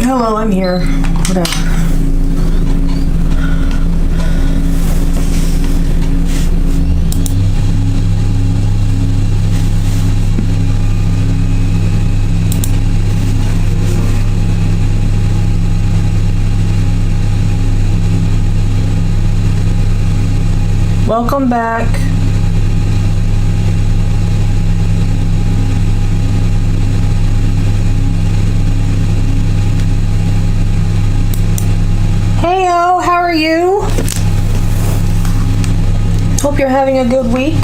Hello, I'm here. Whatever. Welcome back. Heyo, how are you? Hope you're having a good week.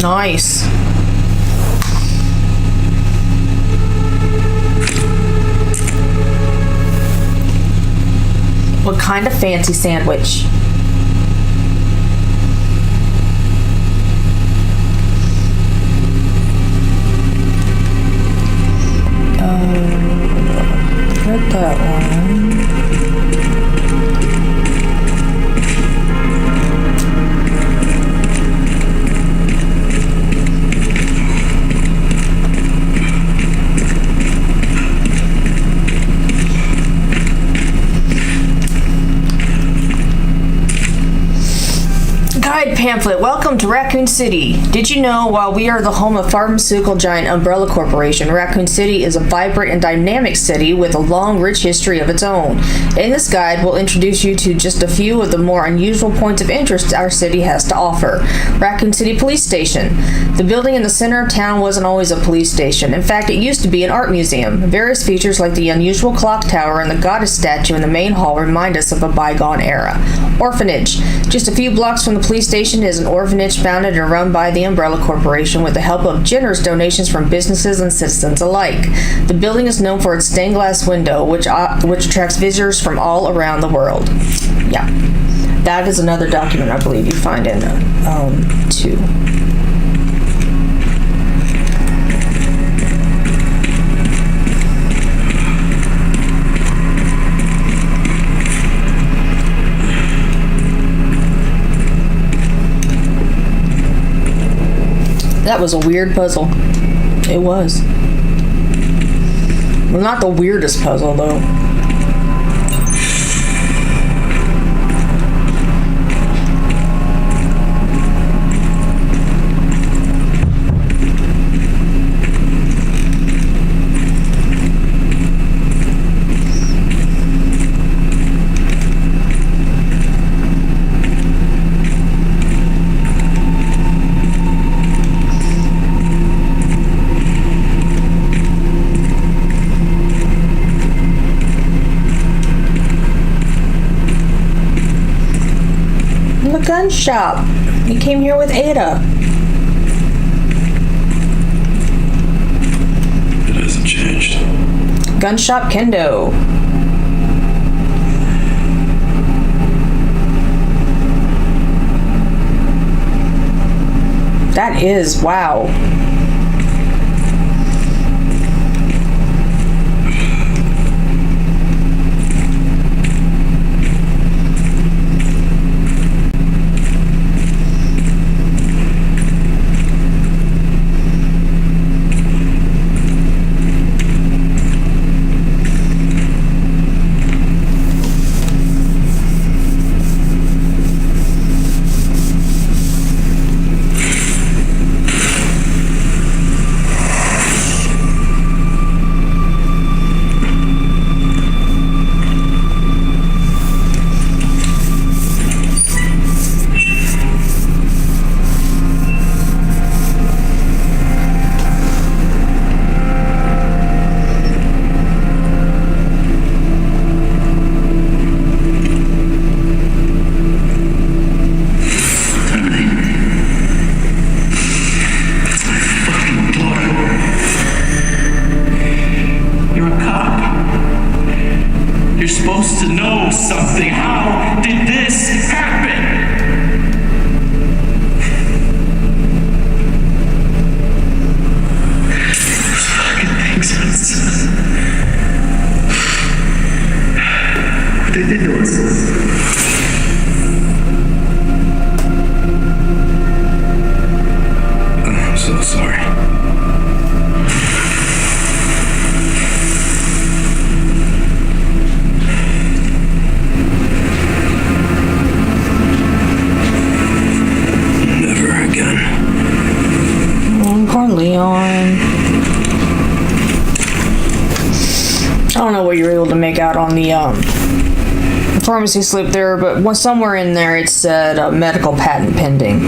Nice. What kind of fancy sandwich? Get that one. Guide pamphlet. Welcome to Raccoon City. Did you know while we are the home of pharmaceutical giant Umbrella Corporation, Raccoon City is a vibrant and dynamic city with a long, rich history of its own. In this guide, we'll introduce you to just a few of the more unusual points of interest our city has to offer. Raccoon City Police Station. The building in the center of town wasn't always a police station. In fact, it used to be an art museum. Various features like the unusual clock tower and the goddess statue in the main hall remind us of a bygone era. Orphanage. Just a few blocks from the police station is an orphanage founded and run by the Umbrella Corporation with the help of generous donations from businesses and citizens alike. The building is known for its stained glass window, which attracts visitors from all around the world. Yeah, that is another document I believe you find in 2. That was a weird puzzle. It was. Well, not the weirdest puzzle, though. Gun shop. He came here with Ada. It hasn't changed. Gun shop Kendo. That is wow. something. How did this happen? Fucking things. What they did to us. I'm so sorry. Never again. Poor Leon. I don't know what you were able to make out on the pharmacy slip there, but somewhere in there it said medical patent pending.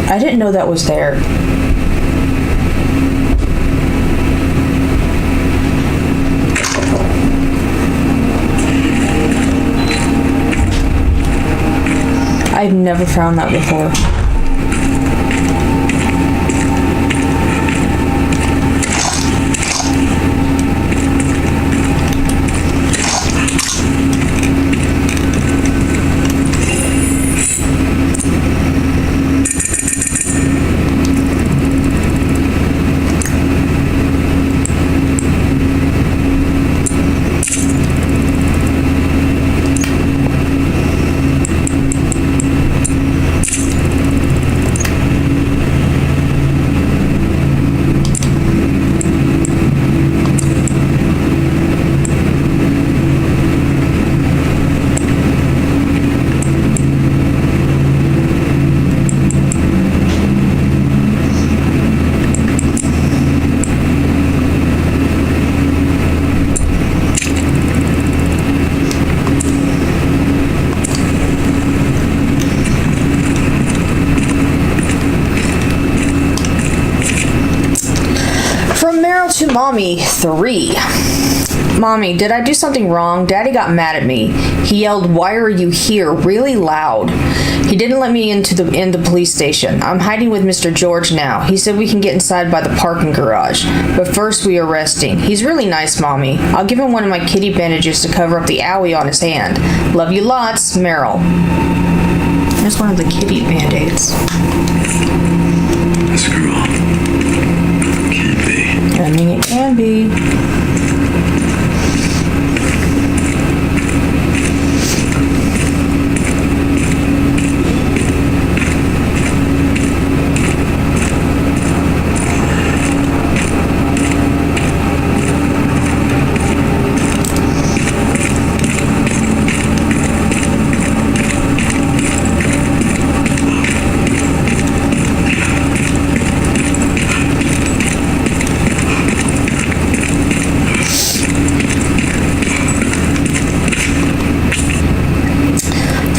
I didn't know that was there. I've never found that before. To Mommy 3. Mommy, did I do something wrong? Daddy got mad at me. He yelled, "Why are you here?" really loud. He didn't let me into the police station. I'm hiding with Mr. George now. He said we can get inside by the parking garage. But first we arrest him. He's really nice, Mommy. I'll give him one of my kitty bandages to cover up the owie on his hand. Love you lots, Meryl. There's one of the kitty band-aids. This girl can't be. I mean, it can be.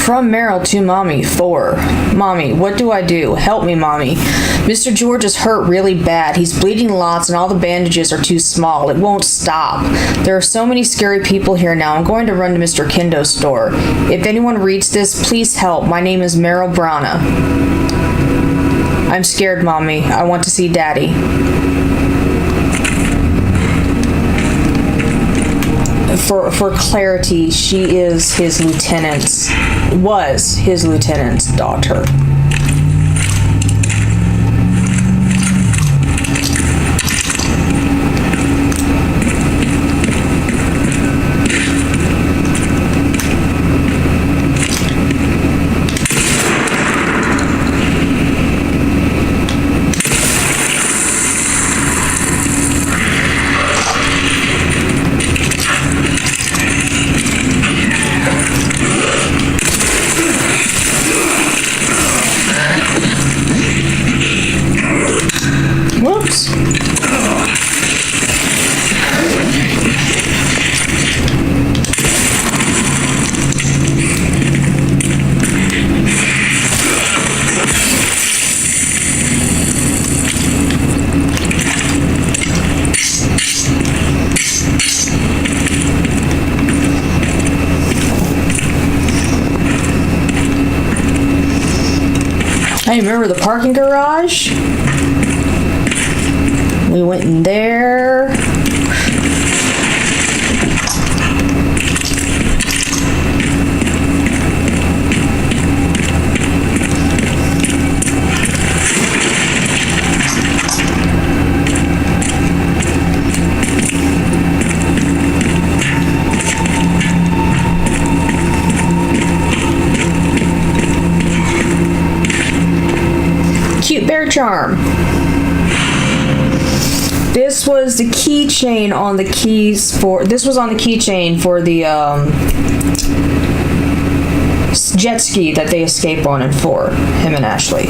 From Meryl to Mommy 4. Mommy, what do I do? Help me, Mommy. Mr. George is hurt really bad. He's bleeding lots and all the bandages are too small. It won't stop. There are so many scary people here now. I'm going to run to Mr. Kendo's store. If anyone reads this, please help. My name is Meryl Brana. I'm scared, Mommy. I want to see Daddy. For clarity, she is his was his lieutenant's daughter. I remember the parking garage. We went in there. Cute bear charm. This was the keychain on the keys for. This was on the keychain for the jet ski that they escape on in 4. Him and Ashley.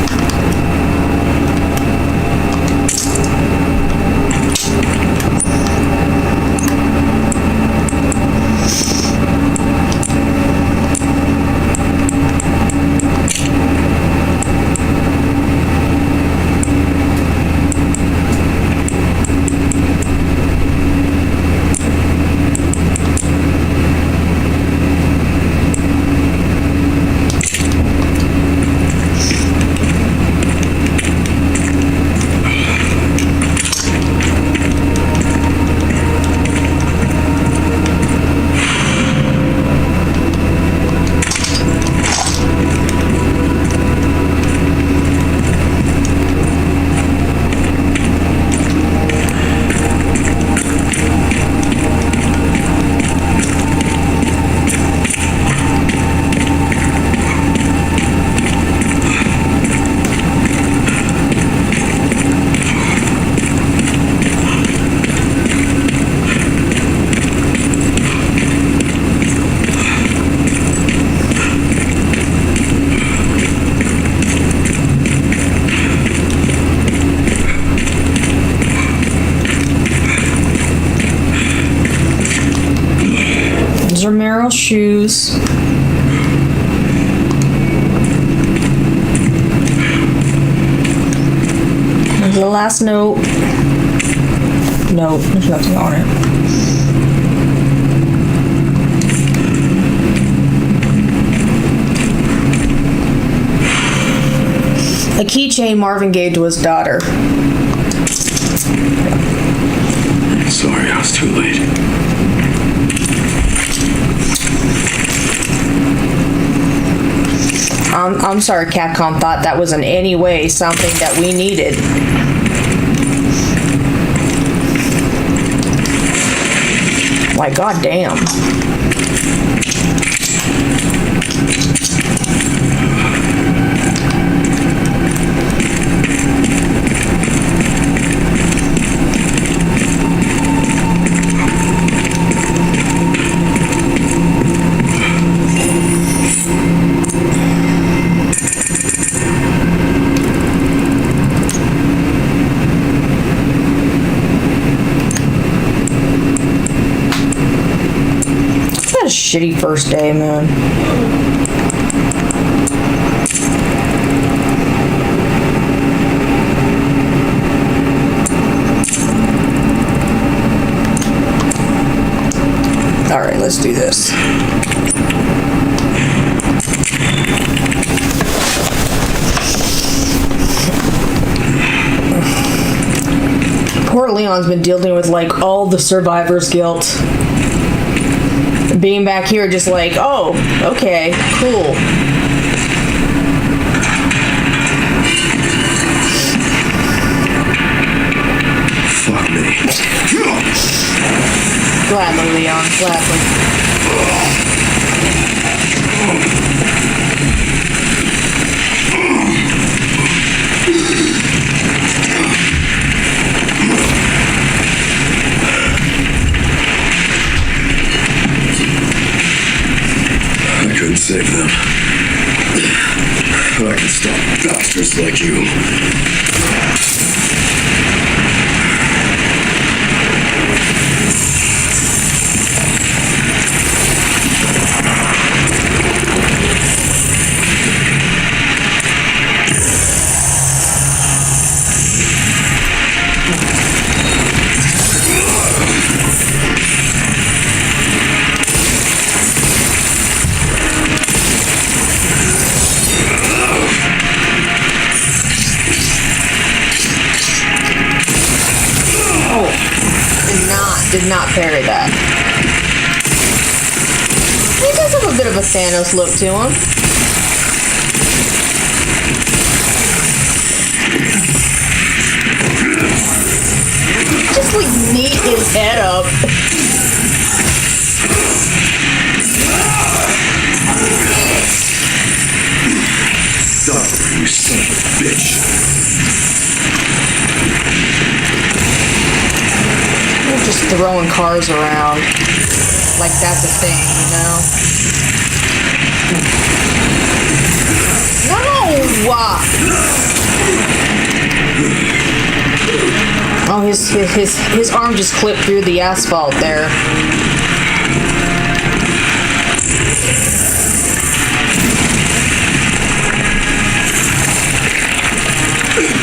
These are Meryl's shoes. There's the last note. No, there's nothing on it. A keychain Marvin gave to his daughter. Sorry, I was too late. I'm sorry Capcom thought that was in any way something that we needed. Like, goddamn. What a shitty first day, man. All right, let's do this. Poor Leon's been dealing with like all the survivor's guilt. Being back here just like, oh, okay, cool. Fuck me. Gladly, Leon, gladly. I couldn't save them. But I can stop bastards like you. not parry that. He does have a bit of a Thanos look to him. Just like neat his head up. Stop, you son of a bitch. We're just throwing cars around like that's a thing, you know? No! Oh, his arm just clipped through the asphalt there.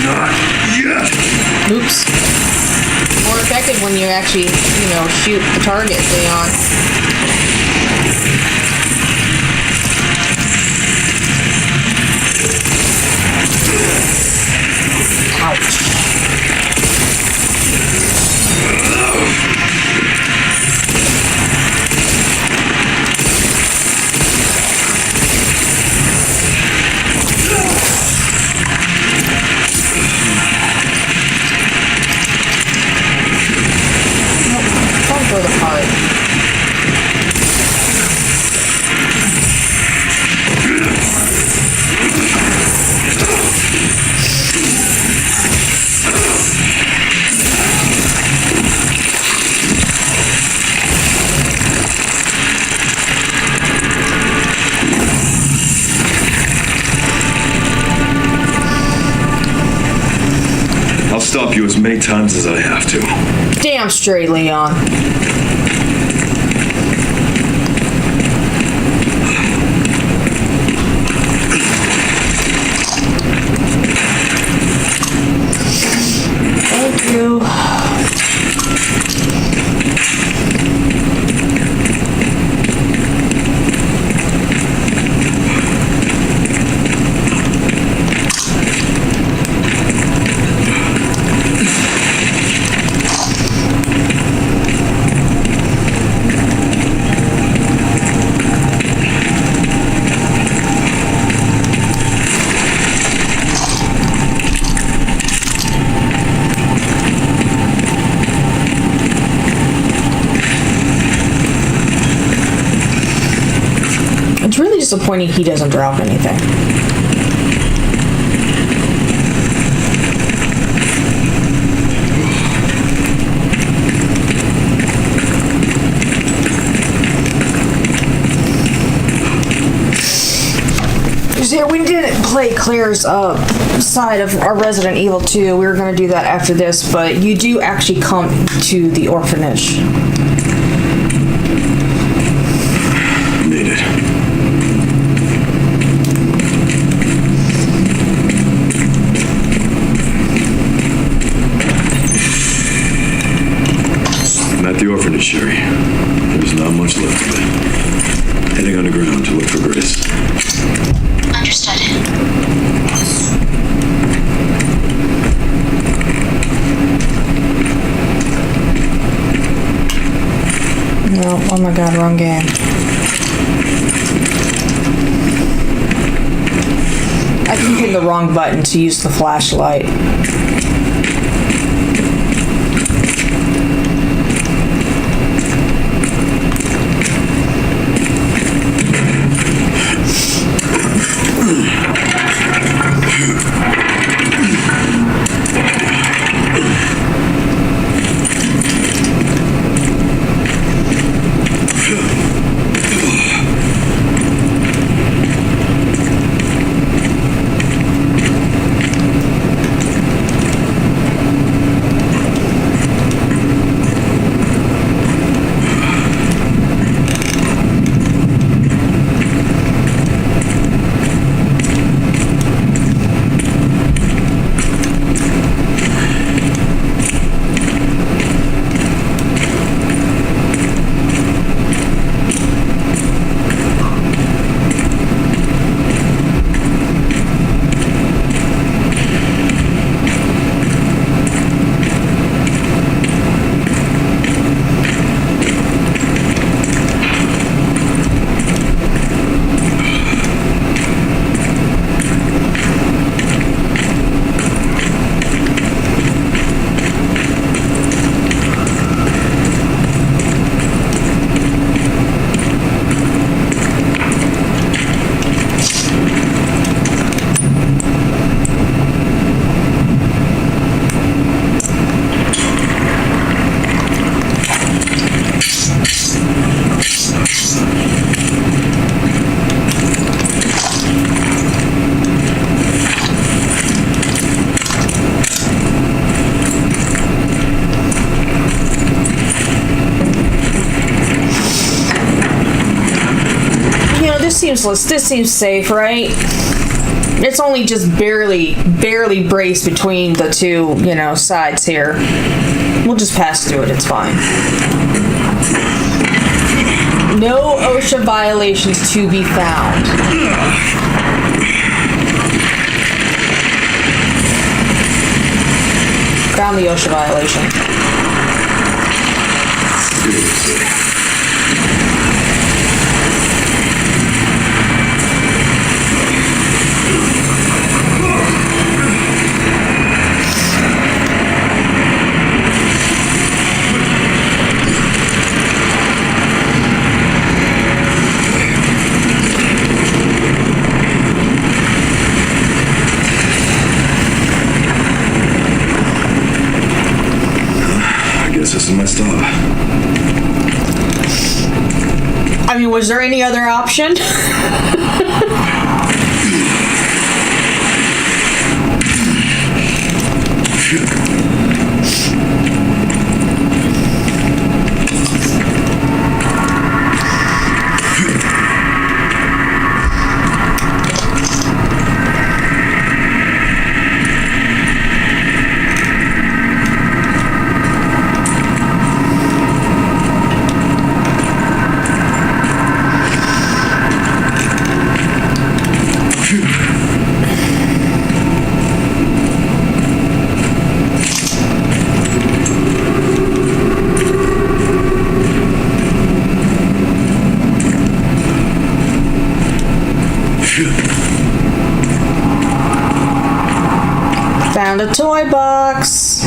Not yet. Oops. More effective when you actually, shoot the target, Leon. Ouch. Don't throw the part. I'll stop you as many times as I have to. Damn straight, Leon. Thank you. It's really disappointing he doesn't drop anything. Yeah, we didn't play Claire's side of our Resident Evil 2. We were going to do that after this, but you do actually come to the orphanage. Need it. I'm at the orphanage, Sherry. There's not much left of it. Heading underground to look for Grace. Understood. No, oh my god, wrong game. I keep hitting the wrong button to use the flashlight. this seems safe, right? It's only just barely braced between the two, sides here. We'll just pass through it, it's fine. No OSHA violations to be found. Found the OSHA violation. This is my stop. I mean, was there any other option? Found a toy box.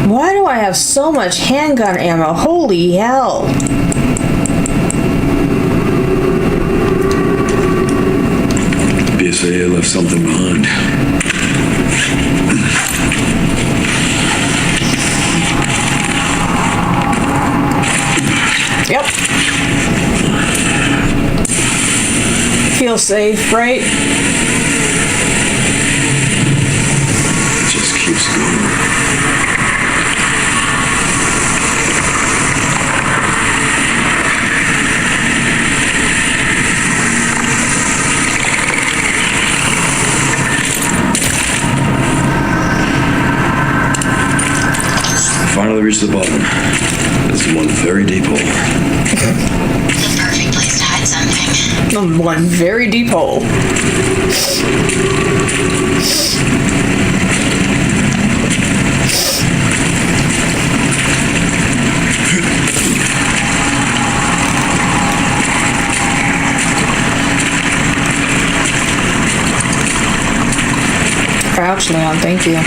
Why do I have so much handgun ammo? Holy hell. BSAA left something behind. Yep. Feel safe, right? Just keeps going. Finally reached the bottom. This is one very deep hole. The perfect place to hide something. One very deep hole. Crouch, Leon, thank you.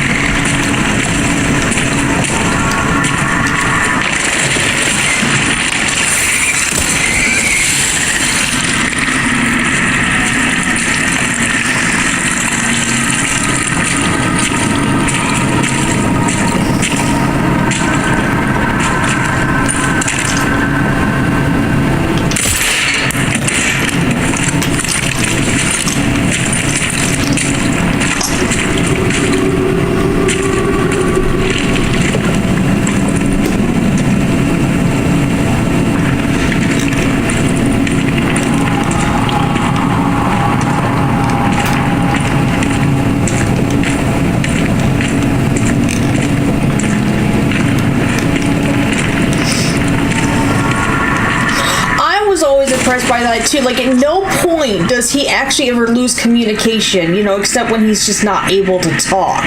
Impressed by that too. Like, at no point does he actually ever lose communication, except when he's just not able to talk.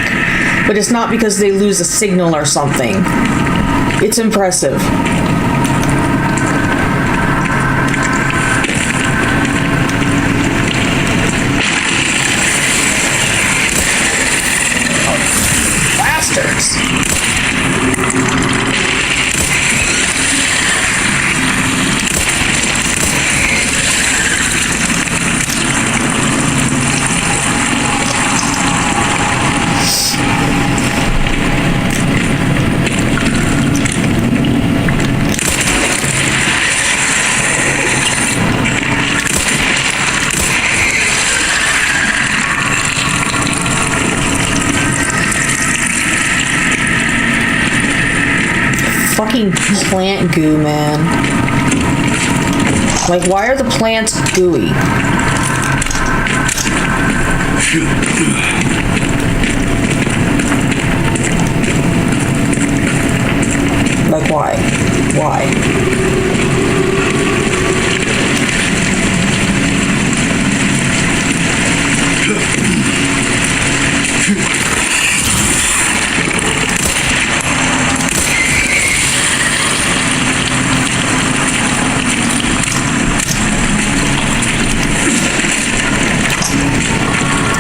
But it's not because they lose a signal or something. It's impressive. Oh, bastards. fucking plant goo, man. Like, why are the plants gooey? Like, why? Why?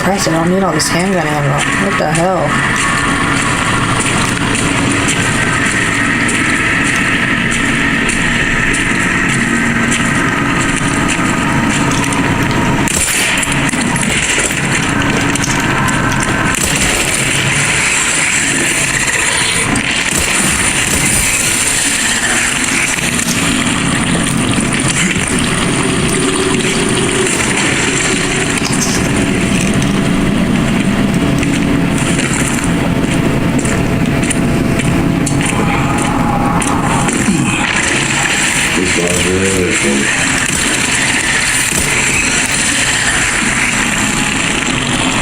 Christ, I don't need all this handgun ammo. What the hell?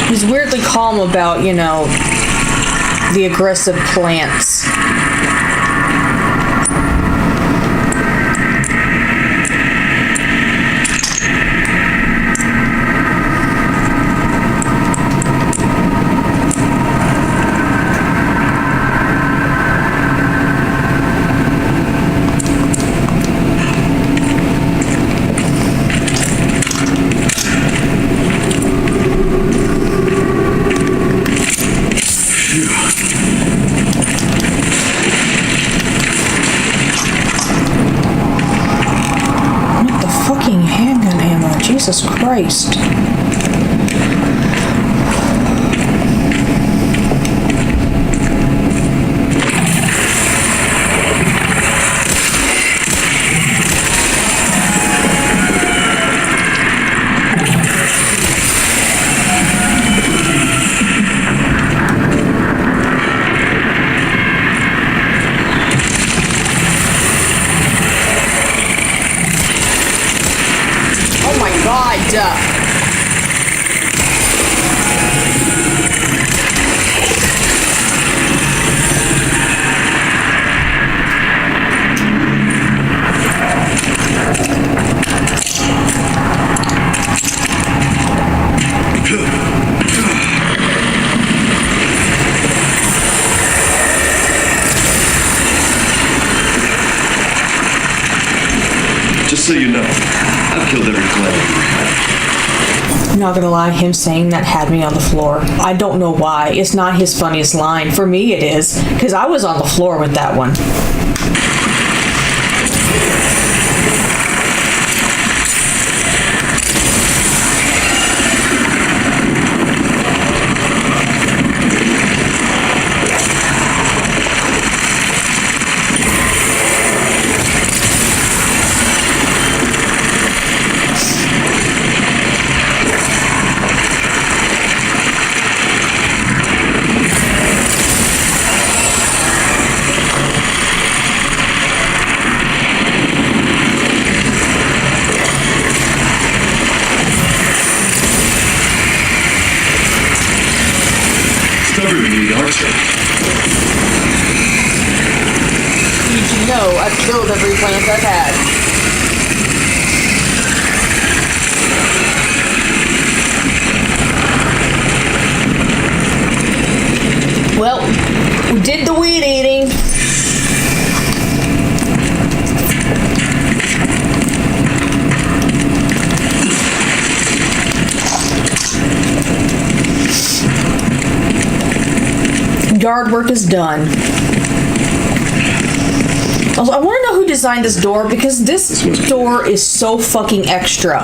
He's weirdly calm about, you know, the aggressive plants. Jesus Christ. Just so you know, I've killed every clan. I'm not gonna lie, him saying that had me on the floor. I don't know why. It's not his funniest line. For me it is, because I was on the floor with that one. No, I've killed every plant I've had. Well, we did the weed eating. Yard work is done. Also, I want to know who designed this door, because this door is so fucking extra.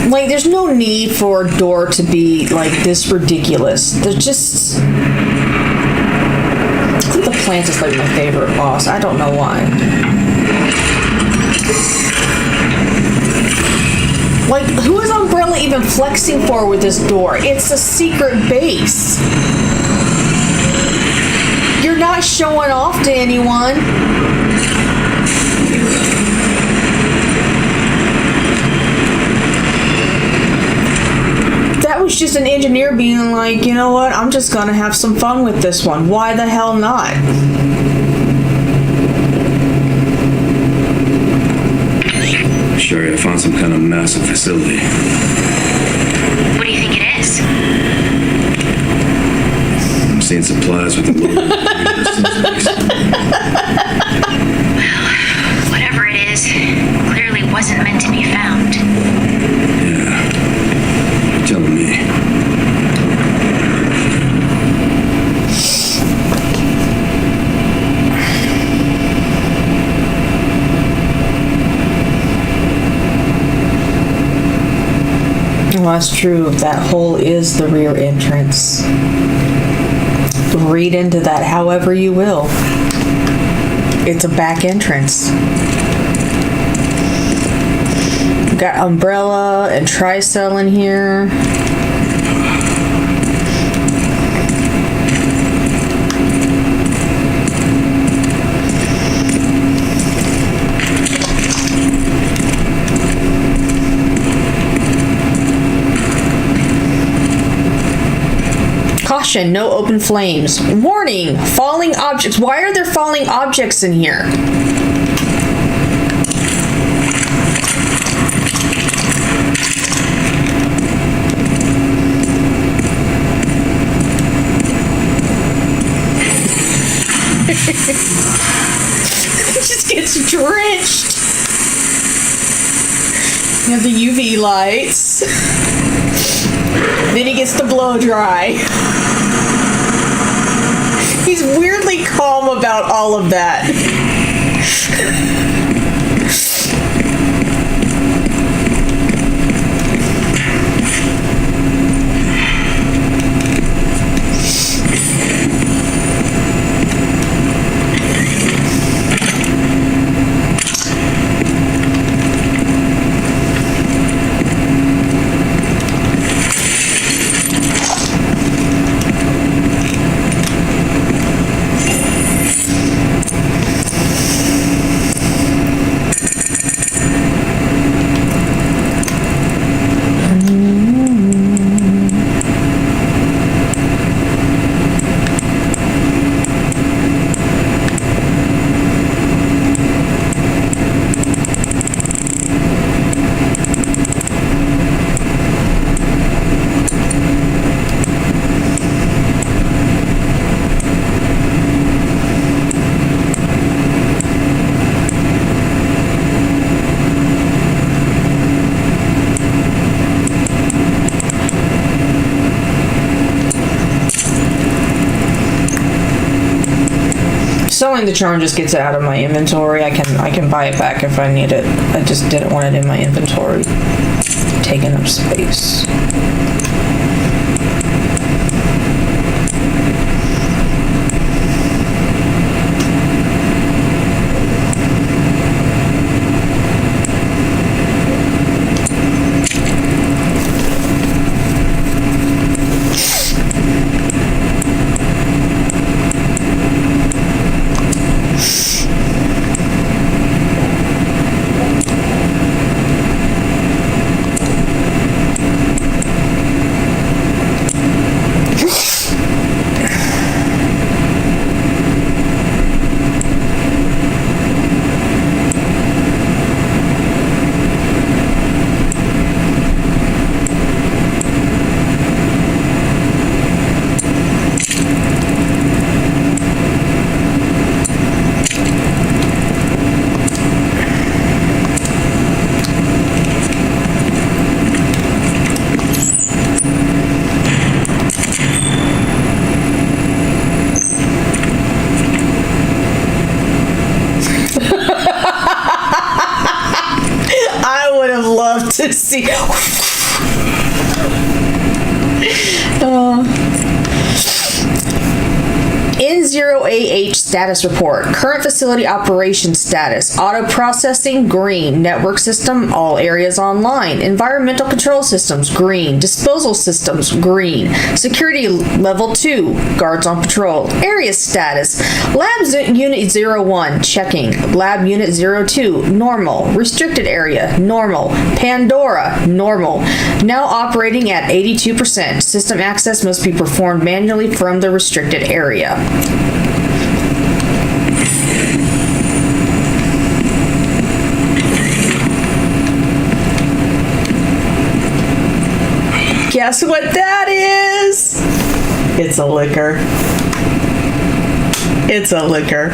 Like, there's no need for a door to be, like, this ridiculous. There's just... The Plants is like my favorite boss. I don't know why. Like, who is Umbrella even flexing for with this door? It's a secret base. You're not showing off to anyone. That was just an engineer being like, you know what? I'm just gonna have some fun with this one. Why the hell not? Sherry, I found some kind of massive facility. What do you think it is? I'm seeing supplies with the logo. Whatever it is, clearly wasn't meant to be found. Yeah. You're telling me. Well, that's true. That hole is the rear entrance. Read into that however you will. It's a back entrance. Got Umbrella and Tricell in here. Caution, no open flames. Warning, falling objects. Why are there falling objects in here? It just gets drenched. You have the UV lights. Then he gets the blow dry. He's weirdly calm about all of that. Selling the charm just gets it out of my inventory. I can buy it back if I need it. I just didn't want it in my inventory, taking up space. To see. 10AH status report. Current facility operation status. Auto processing, green. Network system, all areas online. Environmental control systems, green. Disposal systems, green. Security level 2, guards on patrol. Area status. Lab unit 01, checking. Lab unit 02, normal. Restricted area, normal. Pandora, normal. Now operating at 82%. System access must be performed manually from the restricted area. Guess what that is? It's a liquor. It's a liquor.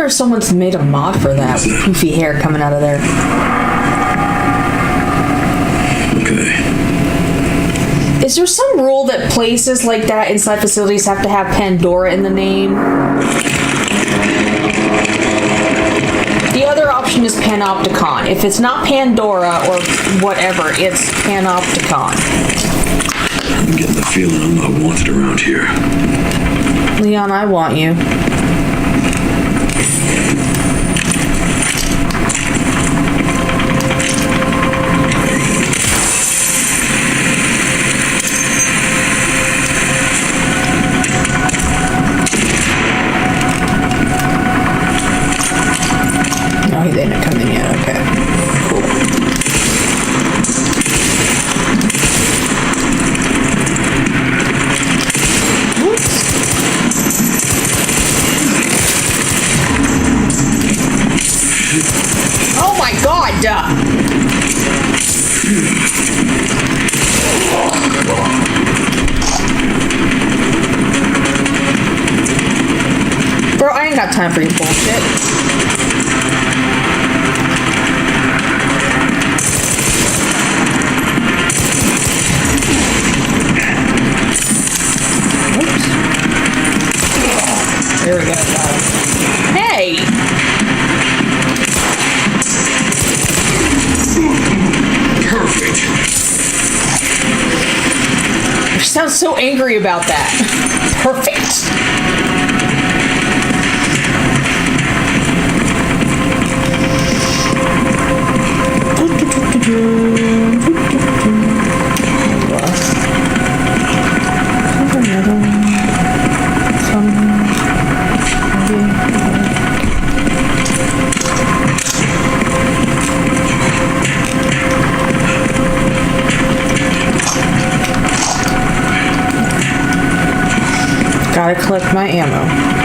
If someone's made a mod for that with poofy hair coming out of there. Okay. Is there some rule that places like that inside facilities have to have Pandora in the name? The other option is Panopticon. If it's not Pandora or whatever, it's Panopticon. I'm getting the feeling I'm not wanted around here. Leon, I want you. No, they didn't come in yet. Okay. Cool. Whoops. Oh my God! Bro, I ain't got time for your bullshit. There we go. Hey! Perfect. You sound so angry about that. Perfect. Gotta collect my ammo.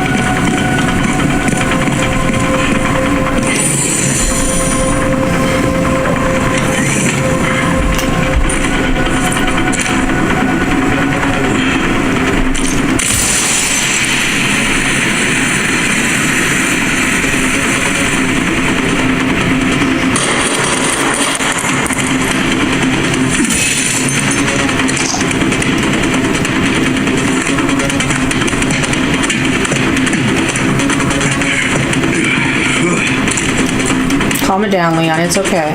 Calm it down, Leon. It's okay.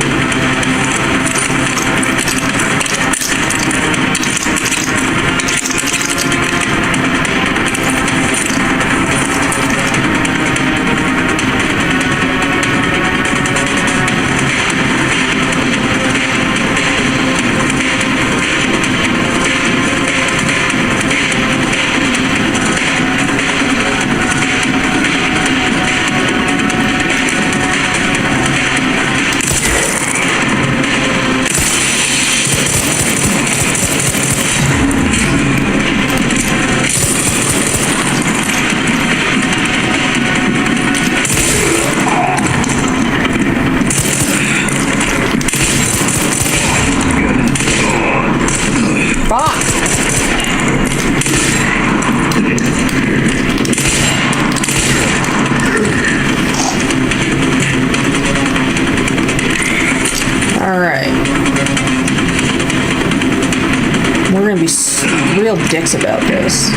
dicks about this.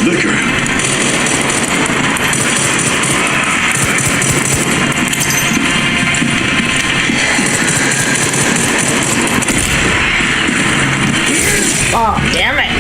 Liquor. Oh, damn it!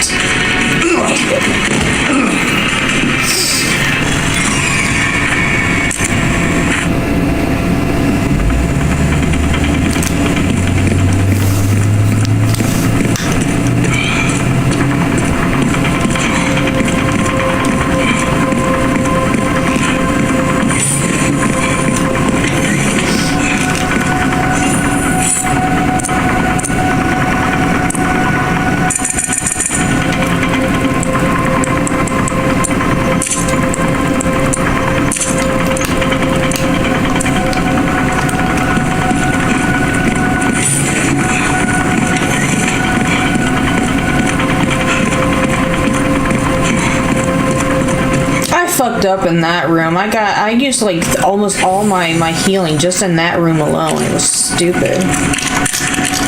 Fucked up in that room. I used like almost all my healing just in that room alone. It was stupid.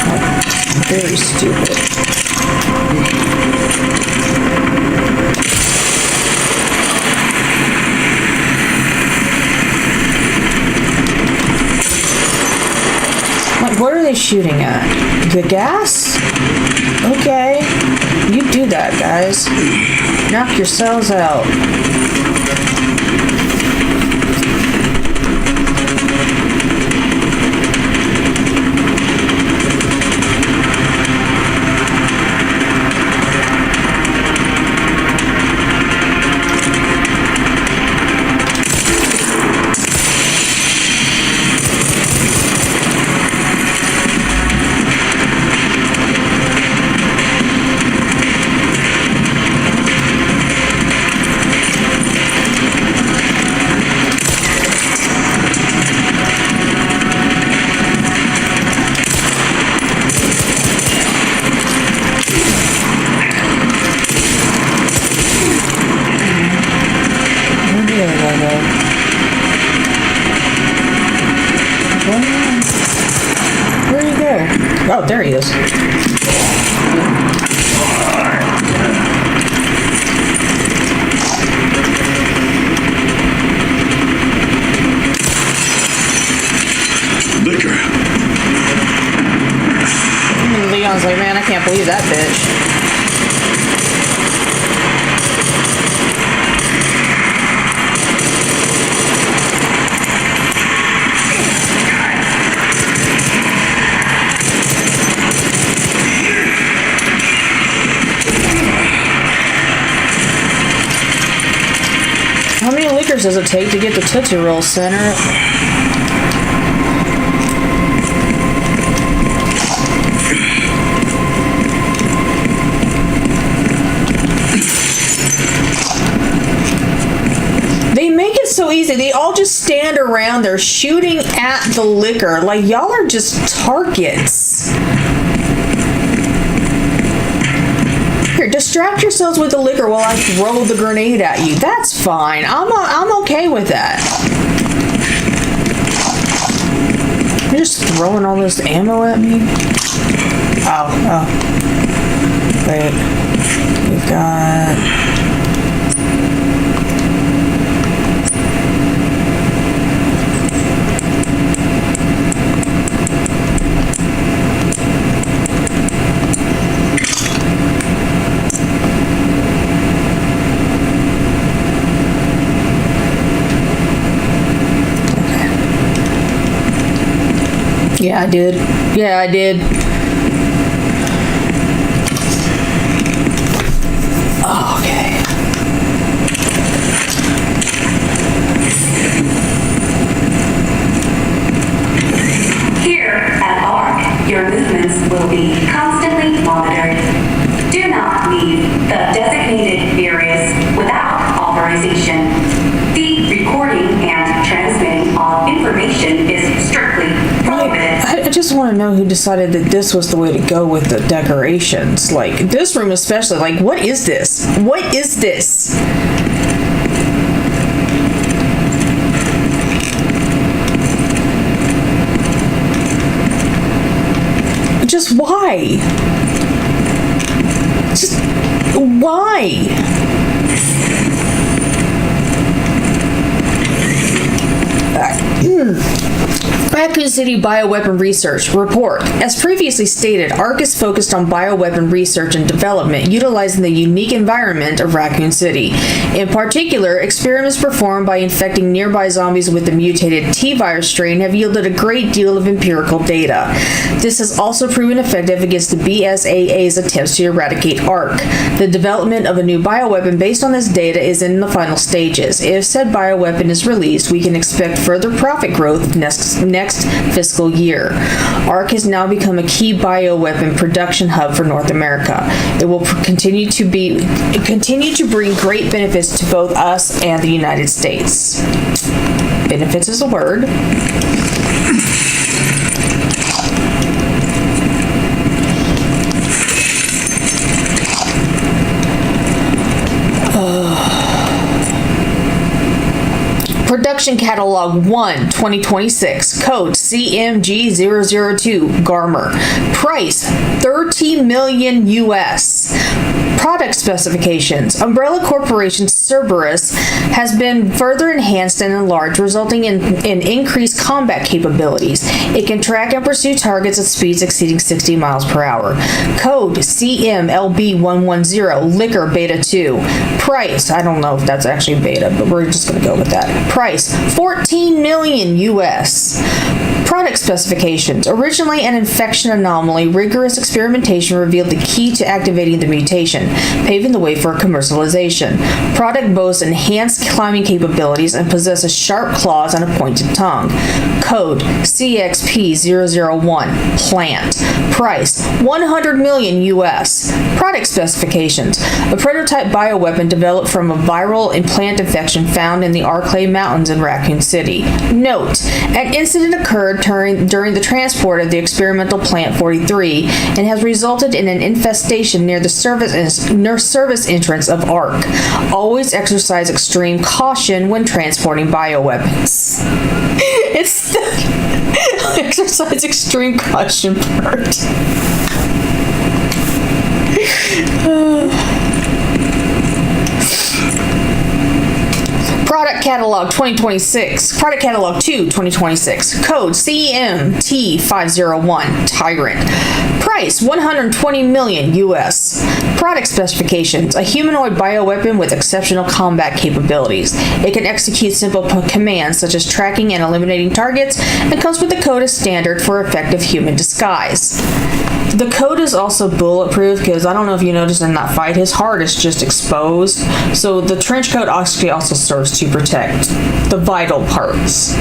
Like, very stupid. Like, what are they shooting at? The gas? Okay. You do that, guys. Knock yourselves out. Where'd he go? Oh, there he is. Liquor. Leon's like, man, I can't believe that bitch. How many liquors does it take to get the Tootsie Roll Center? They make it so easy. They all just stand around there shooting at the liquor. Like, y'all are just targets. Here, distract yourselves with the liquor while I throw the grenade at you. That's fine. I'm okay with that. You're just throwing all this ammo at me? Oh. Wait. We've got... Yeah, I did. Yeah, I did. Oh, okay. Here at ARC, your movements will be constantly monitored. Do not leave the designated areas without authorization. The recording and transmitting of information is strictly prohibited. I just want to know who decided that this was the way to go with the decorations. Like, this room especially, like, what is this? What is this? Just why? Why? Raccoon City Bioweapon Research Report. As previously stated, ARC is focused on bioweapon research and development utilizing the unique environment of Raccoon City. In particular, experiments performed by infecting nearby zombies with the mutated T-virus strain have yielded a great deal of empirical data. This has also proven effective against the BSAA's attempts to eradicate ARC. The development of a new bioweapon based on this data is in the final stages. If said bioweapon is released, we can expect further profit growth next fiscal year. ARC has now become a key bioweapon production hub for North America. It will continue to bring great benefits to both us and the United States. Benefits is a word. Production Catalog 1, 2026, code CMG002, Garmer. Price, $30 million US. Product specifications. Umbrella Corporation's Cerberus has been further enhanced and enlarged, resulting in increased combat capabilities. It can track and pursue targets at speeds exceeding 60 miles per hour. Code CMLB110, Liquor Beta 2. Price, I don't know if that's actually beta, but we're just going to go with that. Price, $14 million US. Product specifications. Originally an infection anomaly, rigorous experimentation revealed the key to activating the mutation, paving the way for commercialization. Product boasts enhanced climbing capabilities and possesses sharp claws and a pointed tongue. Code CXP001, Plant. Price, $100 million US. Product specifications. A prototype bioweapon developed from a viral plant infection found in the Arklay Mountains in Raccoon City. Note, an incident occurred during the transport of the experimental Plant 43 and has resulted in an infestation near the service entrance of ARC. Always exercise extreme caution when transporting bioweapons. It's the exercise extreme caution part. Product Catalog 2026. Product Catalog 2 2026. Code CMT501 Tyrant. Price $120 million US. Product specifications. A humanoid bioweapon with exceptional combat capabilities. It can execute simple commands such as tracking and eliminating targets and comes with the code as standard for effective human disguise. The code is also bulletproof because I don't know if you noticed in that fight, his heart is just exposed. So the trench coat actually also serves to protect the vital parts.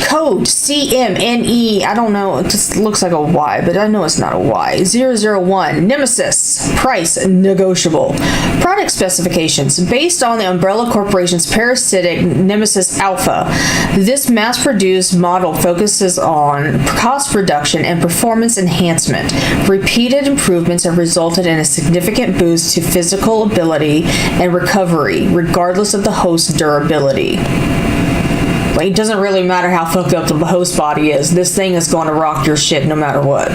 Code CMNE, I don't know, it just looks like a Y, but I know it's not a Y. 001, Nemesis, price negotiable. Product specifications, based on the Umbrella Corporation's parasitic Nemesis Alpha, this mass-produced model focuses on cost reduction and performance enhancement. Repeated improvements have resulted in a significant boost to physical ability and recovery, regardless of the host's durability. It doesn't really matter how fucked up the host body is. This thing is going to rock your shit no matter what.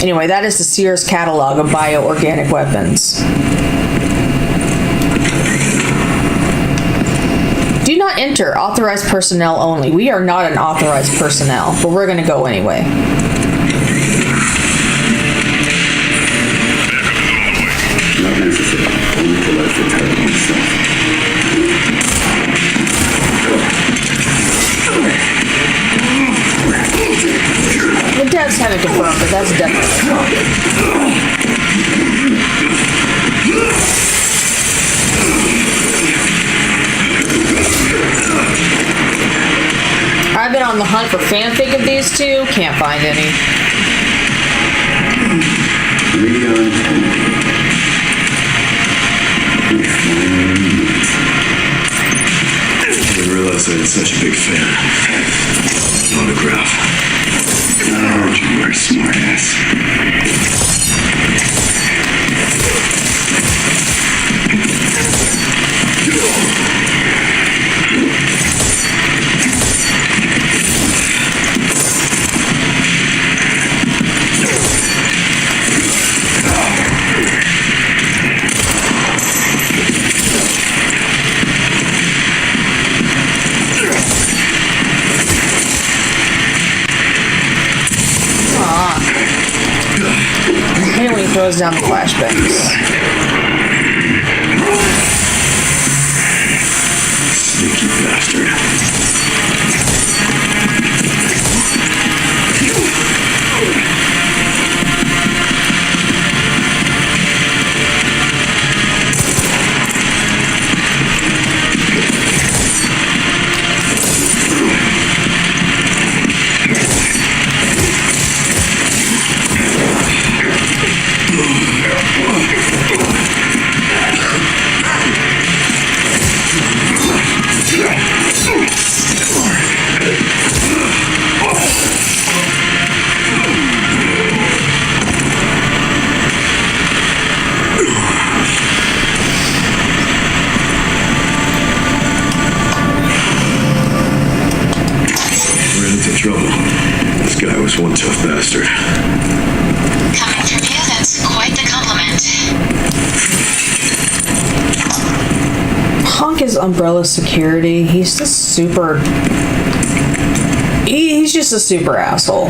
Anyway, that is the Sears catalog of bioorganic weapons. Do not enter. Authorized personnel only. We are not an authorized personnel, but we're going to go anyway. Not necessary. Only collect the target itself. The devs haven't confirmed, but that's definitely wrong. I've been on the hunt for fanfic of these two. Can't find any. I didn't realize I had such a big fan. Autograph. I heard you were a smart ass. goes down the flashbangs. Sneaky bastard. Trouble. This guy was one tough bastard. Coming from you, that's quite the compliment. Hunk is Umbrella security. He's just super. He's just a super asshole.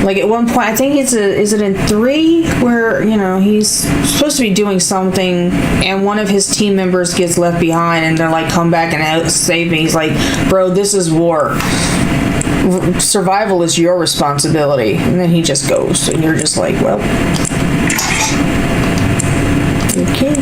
Like at one point, I think is it in 3 where he's supposed to be doing something, and one of his team members gets left behind, and they're like, "Come back and save me." He's like, "Bro, this is war. Survival is your responsibility." And then he just goes, and you're just like, "Well, okay."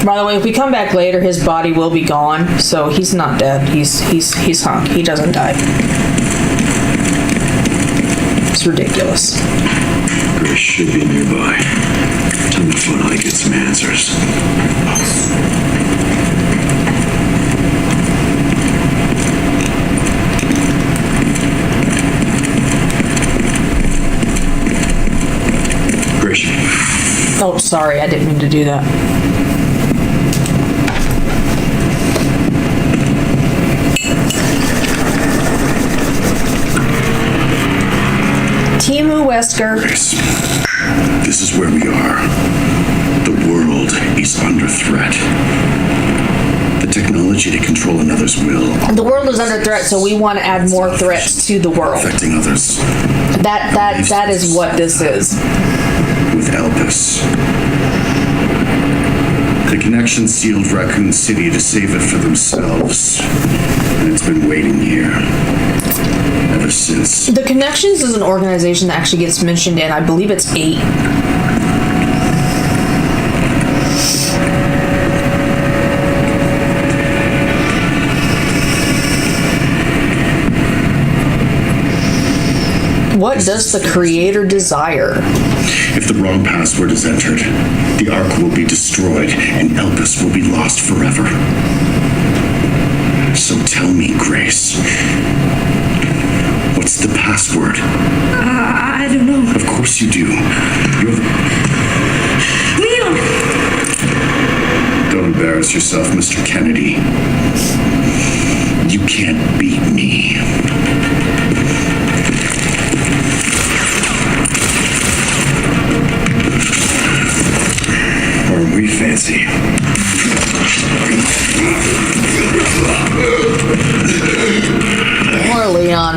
By the way, if we come back later, his body will be gone, so he's not dead. He's Hunk. He doesn't die. It's ridiculous. Grace should be nearby. Time to finally get some answers. Grace. Oh, sorry, I didn't mean to do that. Timu Wesker. Grace, this is where we are. The world is under threat. The technology to control another's will. The world is under threat, so we want to add more threats to the world. Affecting others. That is what this is. With Elpis. The connection sealed Raccoon City to save it for themselves. And it's been waiting here. Ever since. The Connections is an organization that actually gets mentioned in, I believe it's 8. What does the creator desire? If the wrong password is entered, the Ark will be destroyed and Elpis will be lost forever. So tell me, Grace, what's the password? I don't know. Of course you do. You're the... Leon! Don't embarrass yourself, Mr. Kennedy. You can't beat me. Aren't we fancy? Poor Leon.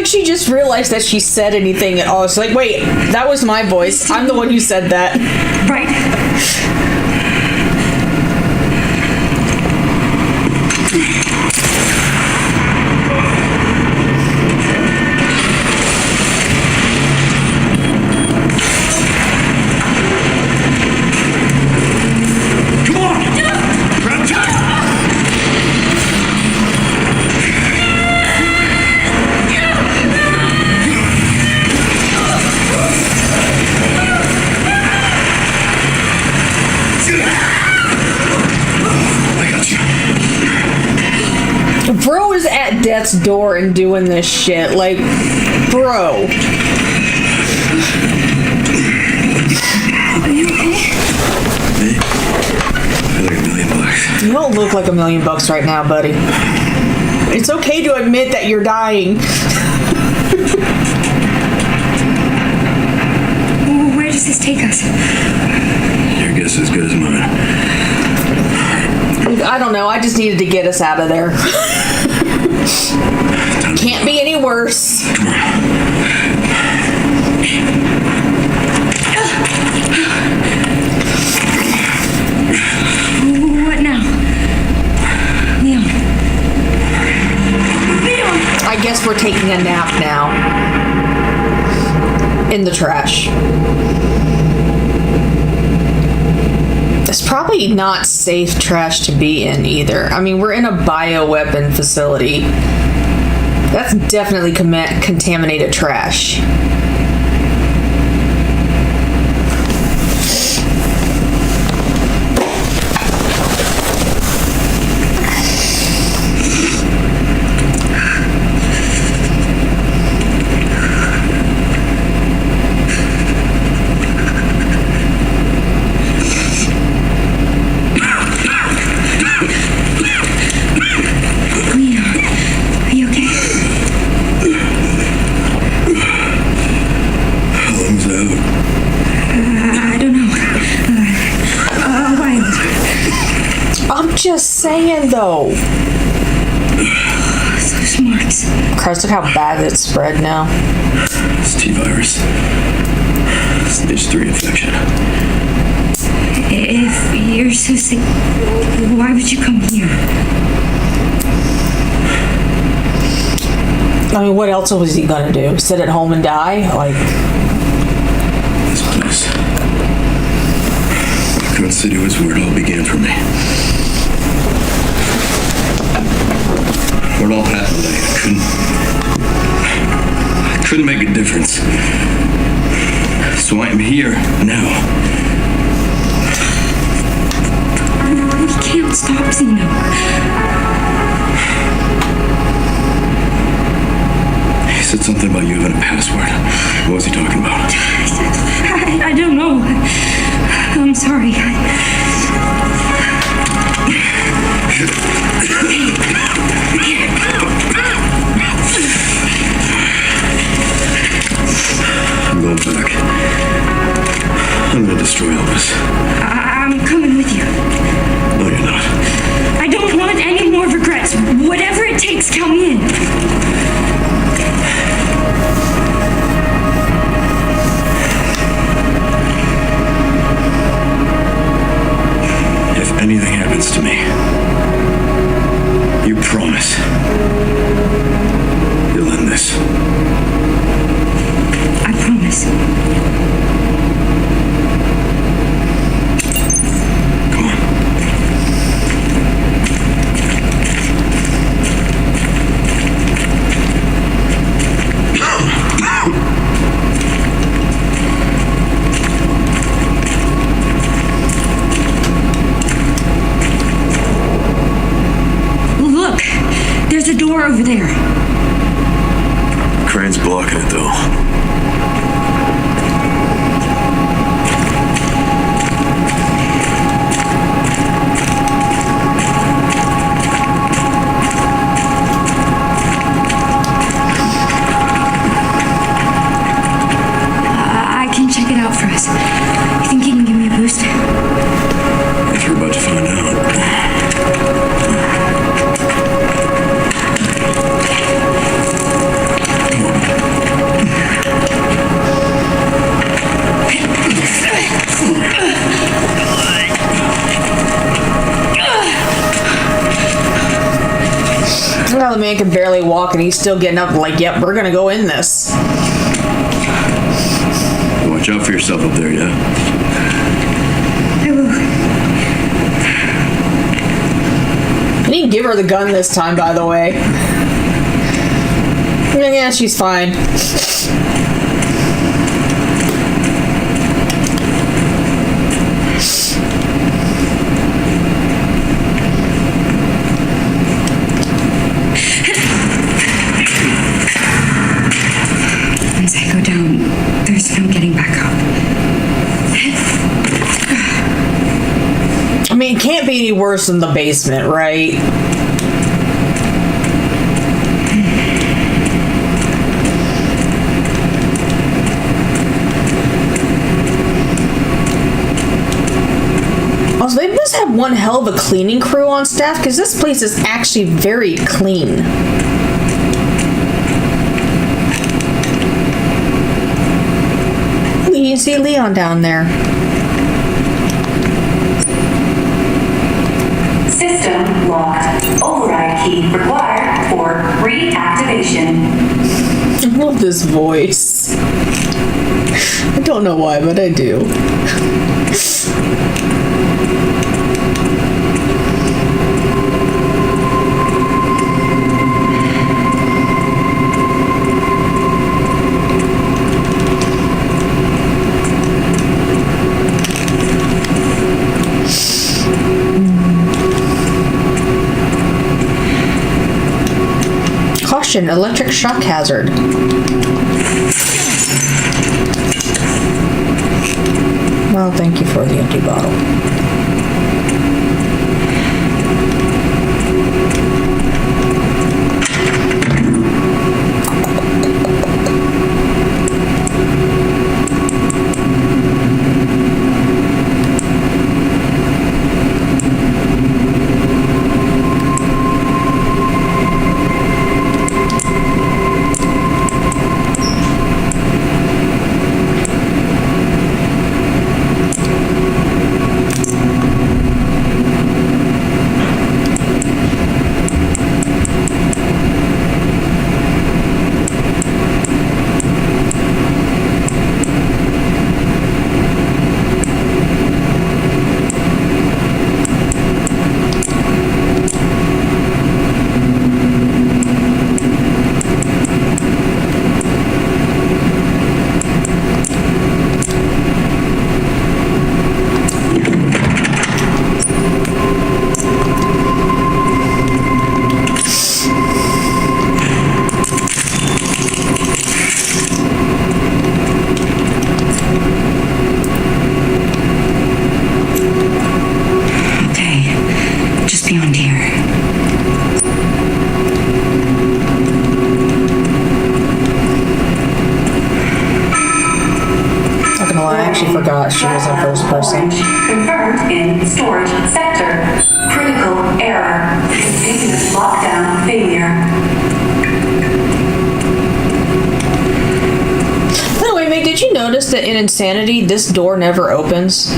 She just realized that she said anything at all. It's like, wait, that was my voice. I'm the one who said that. Right. Come on! Grab time! next door and doing this shit. Like, bro. Are you okay? Me? I feel like $1 million. You don't look like $1 million right now, buddy. It's okay to admit that you're dying. Where does this take us? Your guess is as good as mine. I don't know. I just needed to get us out of there. Can't be any worse. What now? Leon. Leon! I guess we're taking a nap now. In the trash. It's probably not safe trash to be in either. I mean, we're in a bioweapon facility. That's definitely contaminated trash. Just saying though. So smart. Christ, look how bad it's spread now. It's T-virus. Stage 3 infection. If you're so sick, why would you come here? I mean, what else was he gonna do? Sit at home and die? Like, This place. Raccoon City was where it all began for me. Where it all happened, I couldn't make a difference. So I am here now. We can't stop Zeno. He said something about you having a password. What was he talking about? I don't know. I'm sorry. I'm going back. I'm gonna destroy Elvis. I'm coming with you. No, you're not. I don't want any more regrets. Whatever it takes, count me in. If anything happens to me, you promise you'll end this. I promise. Come on. Look, there's a door over there. Crane's blocking it, though. I can check it out for us. You think you can give me a boost? If you're about to find out. now the man can barely walk and he's still getting up like, yep, we're gonna go in this. Watch out for yourself up there, yeah? I will. I didn't give her the gun this time, by the way. Yeah, she's fine. any worse than the basement, right? Also, they must have one hell of a cleaning crew on staff, because this place is actually very clean. You can see Leon down there. System locked. Override key required for reactivation. I love this voice. I don't know why, but I do. Caution, electric shock hazard. Well, thank you for the empty bottle. Forgot she was in first person. Confirmed in storage sector. Critical error. Continuous lockdown failure. Anyway, Meg, did you notice that in Insanity, this door never opens?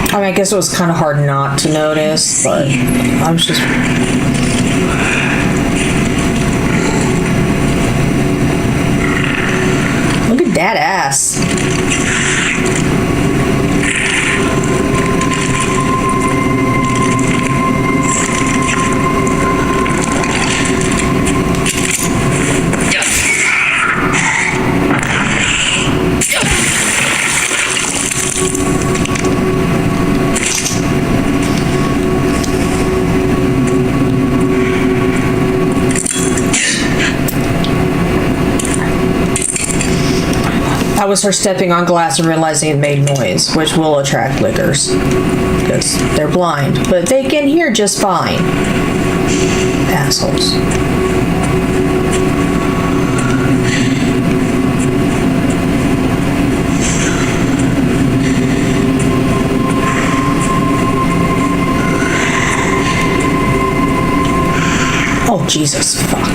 I mean, I guess it was kind of hard not to notice, but I was just... Look at that ass. That was her stepping on glass and realizing it made noise, which will attract lickers. Because they're blind, but they can hear just fine. Assholes. Oh, Jesus, fuck.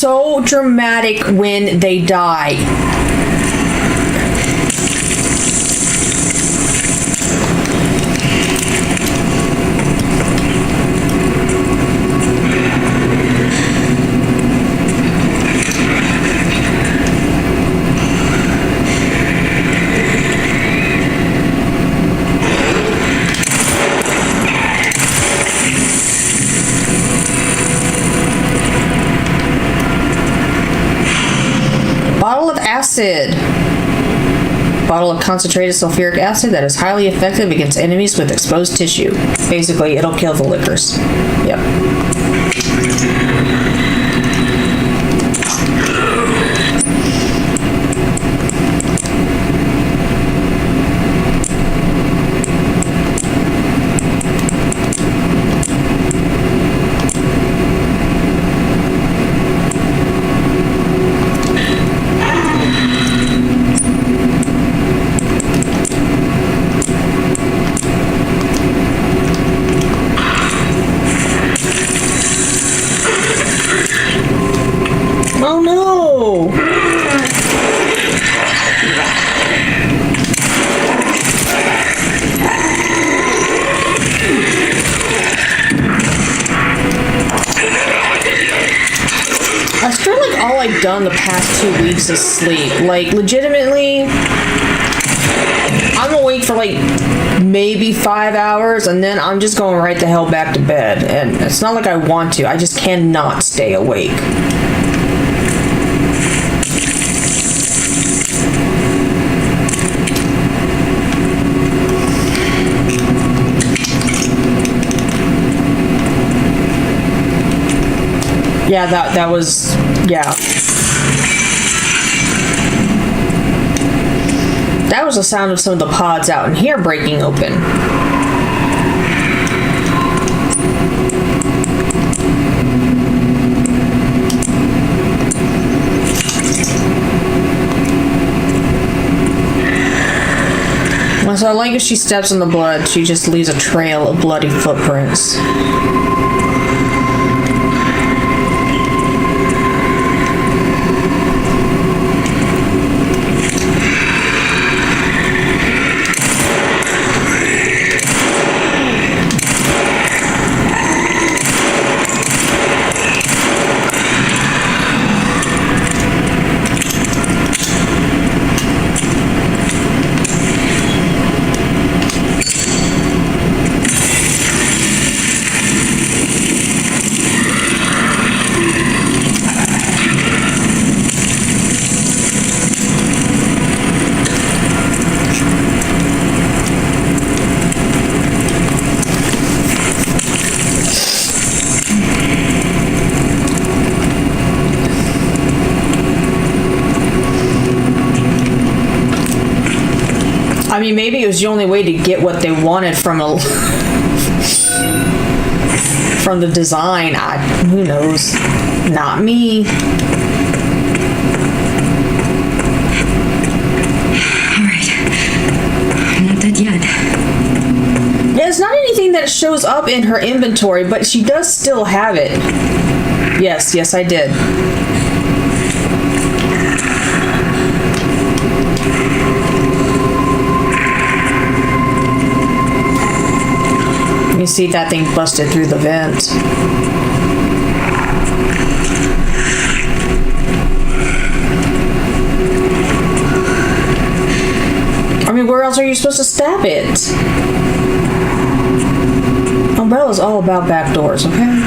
so dramatic when they die. Bottle of acid. Bottle of concentrated sulfuric acid that is highly effective against enemies with exposed tissue. Basically, it'll kill the lickers. Yep. Oh no! I feel like all I've done the past 2 weeks is sleep. Like, legitimately, I'm awake for like maybe 5 hours and then I'm just going right the hell back to bed. And it's not like I want to, I just cannot stay awake. Yeah, that was, yeah. That was the sound of some of the pods out in here breaking open. So I like if she steps in the blood, she just leaves a trail of bloody footprints. I mean, maybe it was the only way to get what they wanted from from the design. Who knows? Not me. Alright. I'm not dead yet. Yeah, it's not anything that shows up in her inventory, but she does still have it. Yes, I did. You see if that thing busted through the vent. I mean, where else are you supposed to stab it? Umbrella's all about back doors, okay?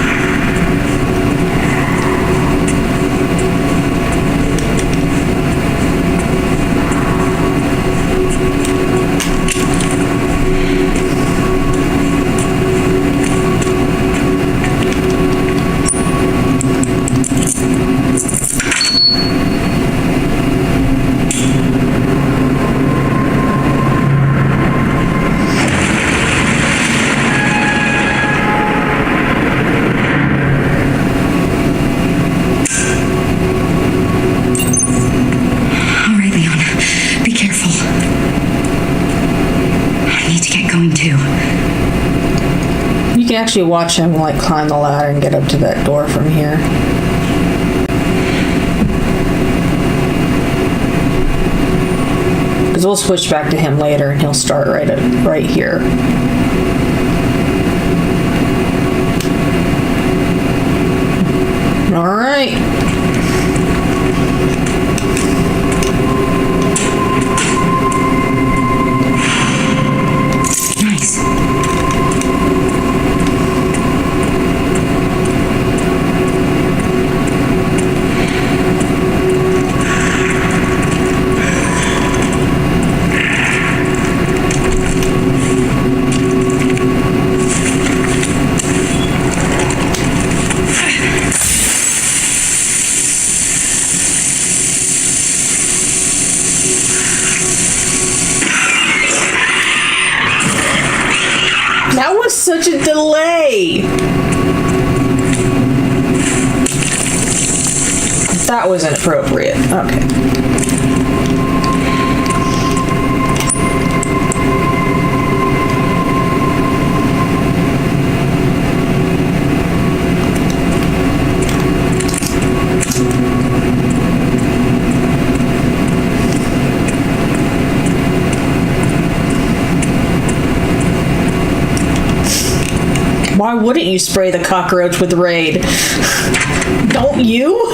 You can actually watch him like climb the ladder and get up to that door from here. Because we'll switch back to him later and he'll start right here. All right. Nice. That was such a delay. That was inappropriate. Okay. Why wouldn't you spray the cockroach with Raid? Don't you?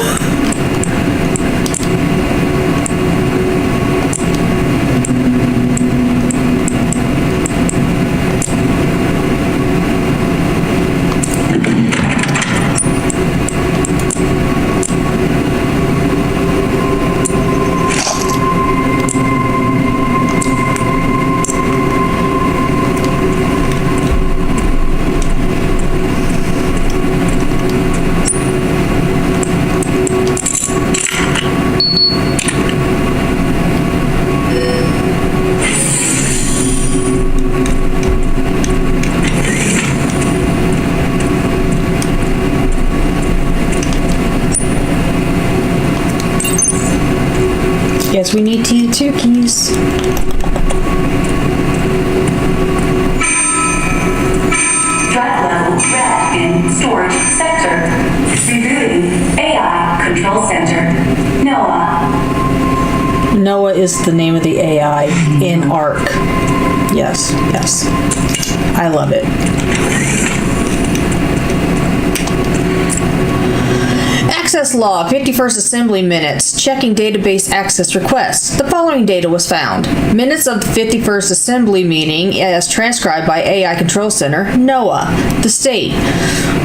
Guess we need T2 keys. Drive level red in storage sector. Rebooting AI control center. NOAA. Noah is the name of the AI in ARC. Yes, yes. I love it. Access log, 51st Assembly minutes, checking database access requests. The following data was found. Minutes of the 51st Assembly meeting as transcribed by AI Control Center, NOAA, the state.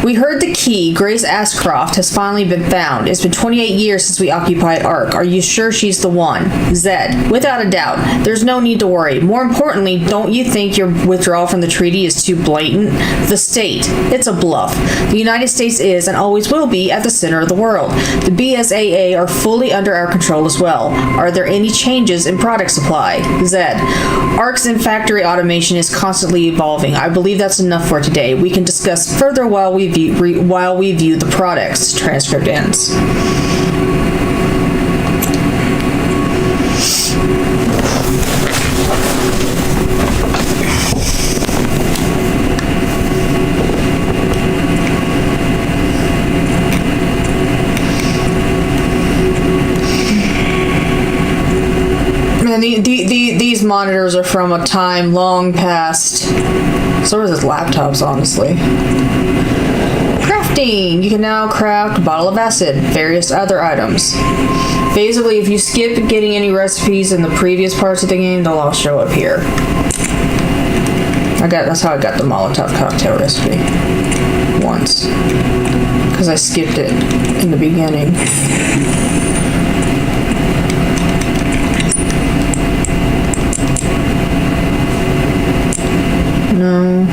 We heard the key, Grace Ashcroft, has finally been found. It's been 28 years since we occupied ARC. Are you sure she's the one? Zed, without a doubt. There's no need to worry. More importantly, don't you think your withdrawal from the treaty is too blatant? The state. It's a bluff. The United States is and always will be at the center of the world. The BSAA are fully under our control as well. Are there any changes in product supply? Zed. ARC's in-factory automation is constantly evolving. I believe that's enough for today. We can discuss further while we view the products. Transcript ends. Man, these monitors are from a time long past. So are those laptops, honestly. Crafting! You can now craft a bottle of acid, various other items. Basically, if you skip getting any recipes in the previous parts of the game, they'll all show up here. That's how I got the Molotov cocktail recipe. Once. Because I skipped it in the beginning. No.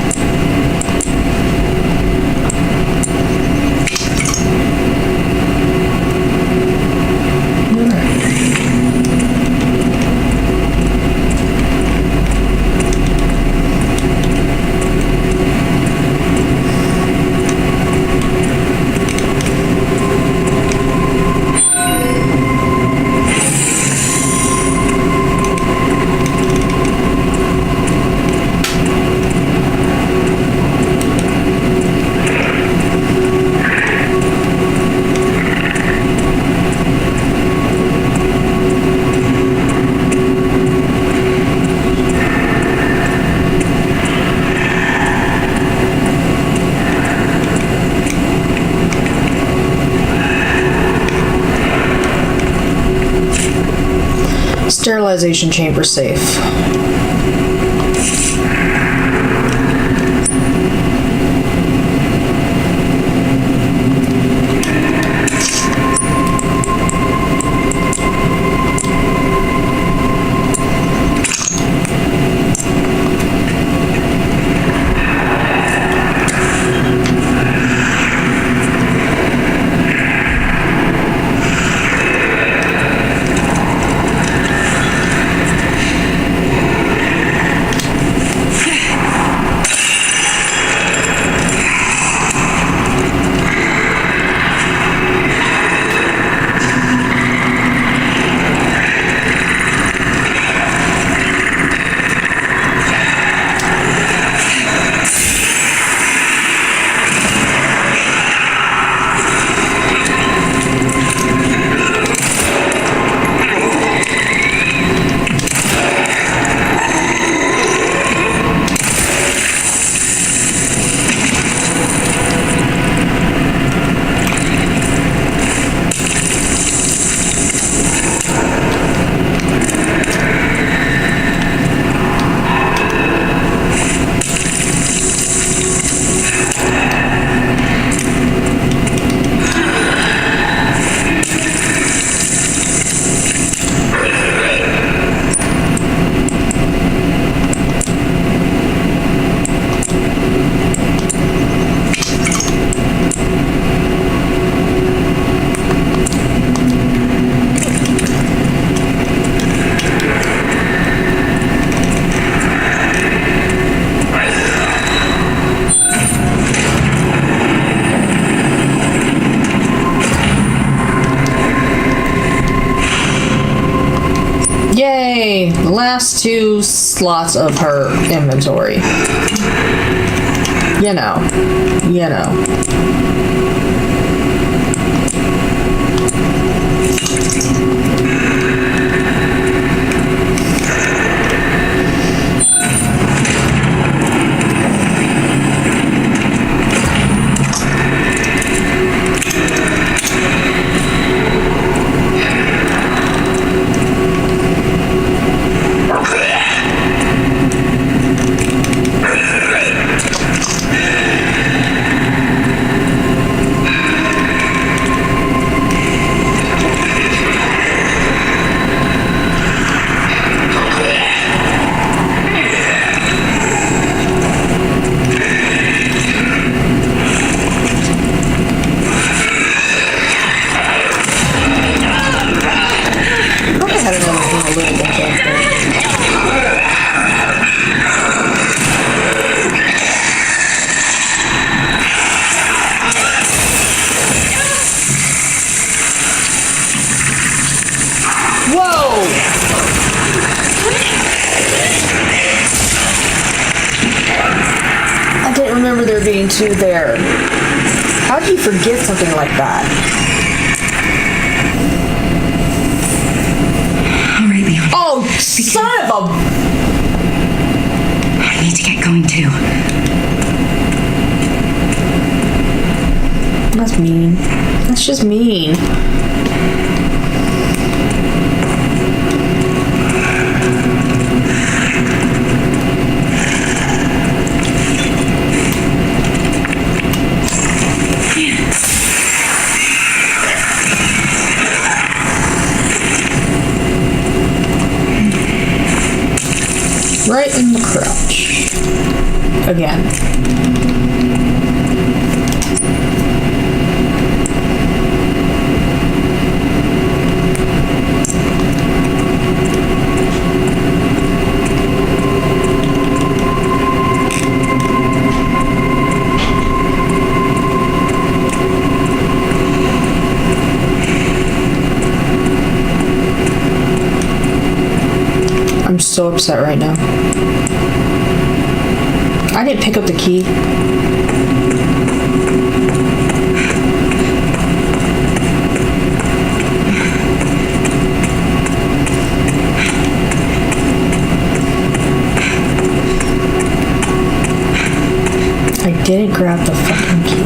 Sterilization chamber safe. Yay! The last 2 slots of her inventory. You know. Remember there being 2 there. How do you forget something like that? All right, Leon. Oh, son of a... I need to get going too. That's mean. That's just mean. Right in the crotch. Again. I'm so upset right now. I didn't pick up the key. I didn't grab the fucking key.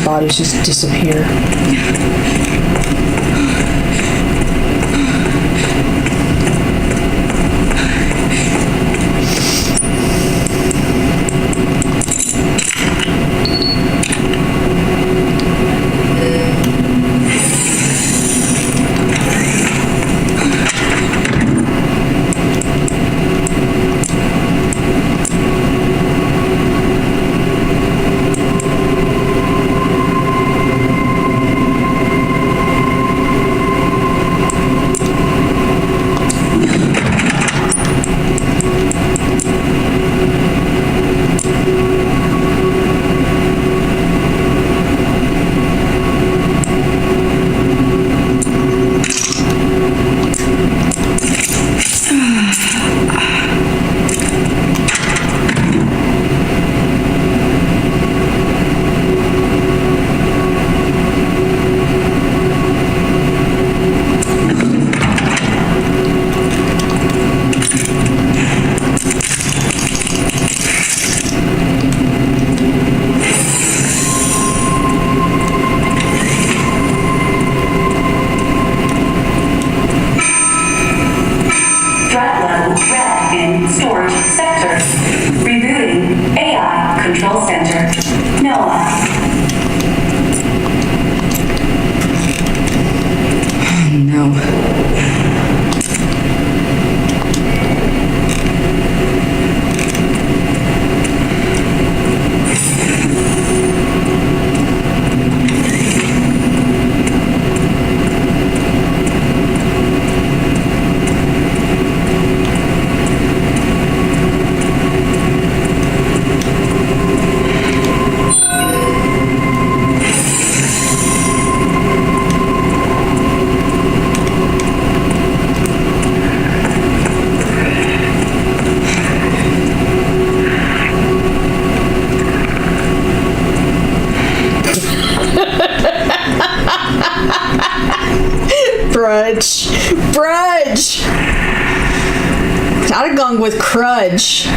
bodies just disappear. Threat level red in storage sector. Rebooting AI control center. NOAA. No. Brudge. Brudge! I'd have gone with Crudge.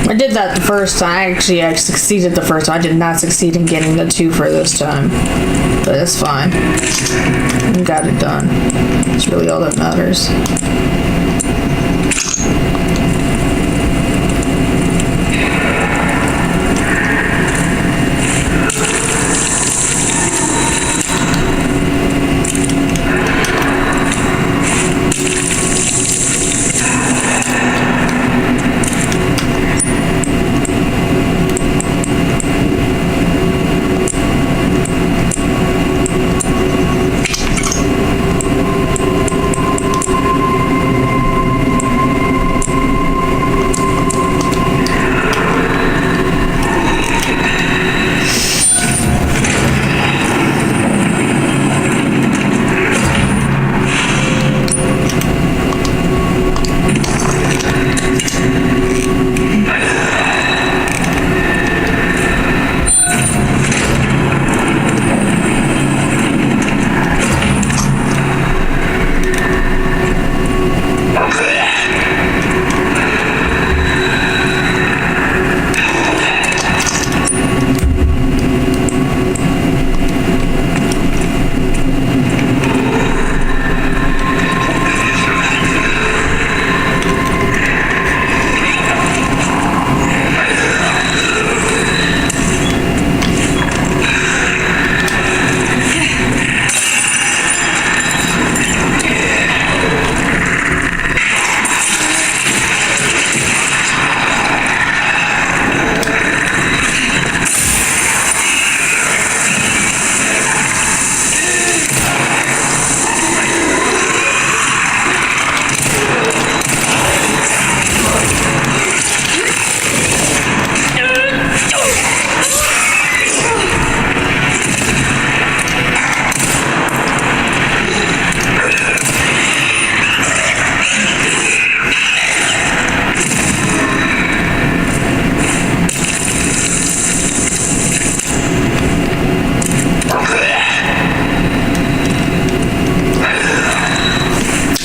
I did that the first time. I succeeded the first time. I did not succeed in getting the 2 for this time. But it's fine. We got it done. It's really all that matters.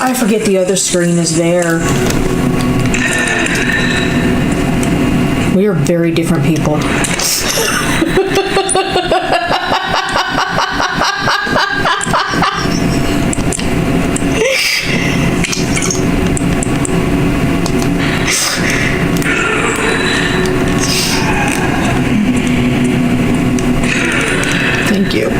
I forget the other screen is there. We are very different people. Thank you.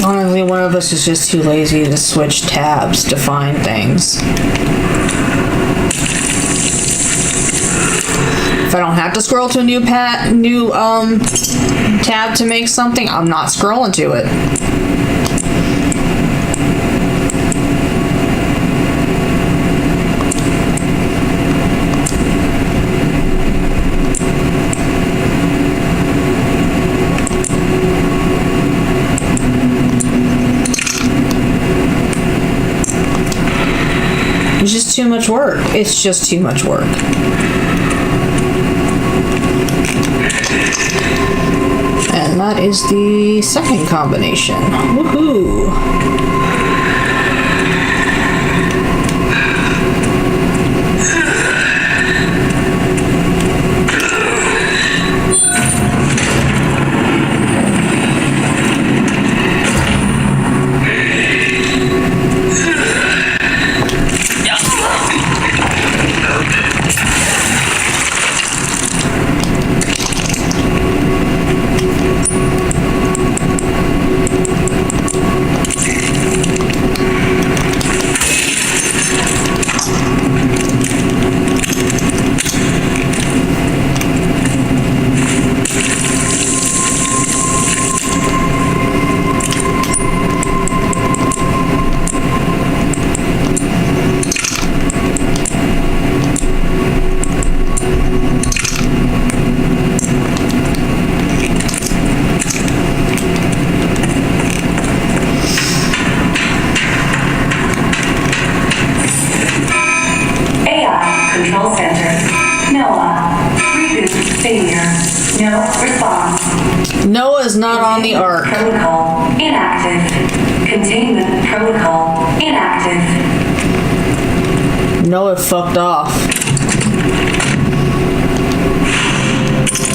Honestly, one of us is just too lazy to switch tabs to find things. If I don't have to scroll to a new tab to make something, I'm not scrolling to it. It's just too much work. It's just too much work. And that is the second combination. Woohoo! Control Center. NOAA. Reboot failure. No response. Noah's not on the ark. Protocol inactive. Containment protocol inactive. Noah fucked off.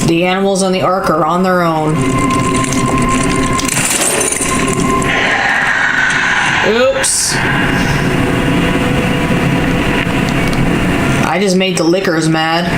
The animals on the ark are on their own. Oops. I just made the lickers mad.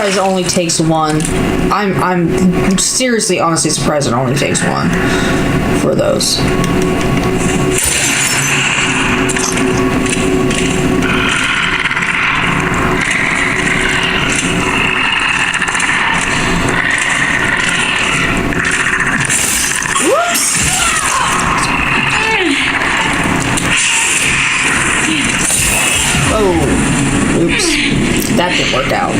It only takes one. I'm seriously, honestly surprised it only takes one for those. Whoops! Oh, oops. That didn't work out.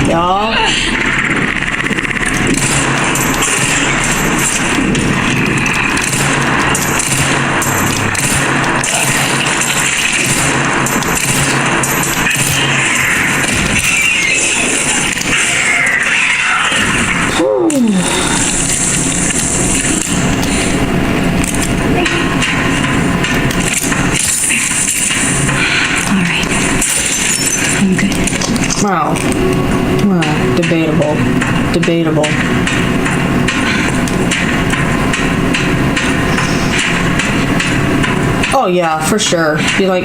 Y'all. Oh. Well, debatable. Debatable. Oh yeah, for sure. Be like...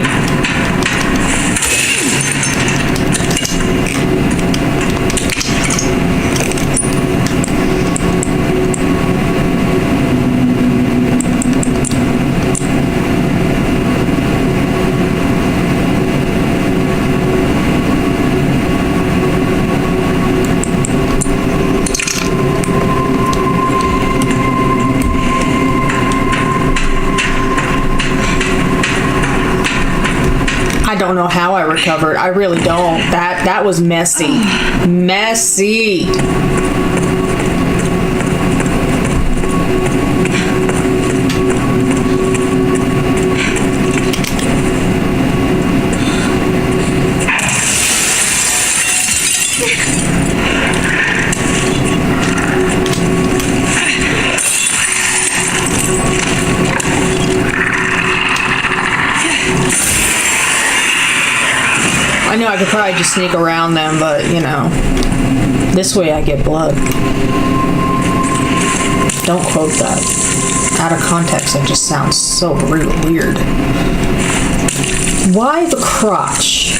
I don't know how I recovered. I really don't. That was messy. Messy. I know I could probably just sneak around them, but, you know, this way I get blood. Don't quote that. Out of context, that just sounds so really weird. Why the crotch?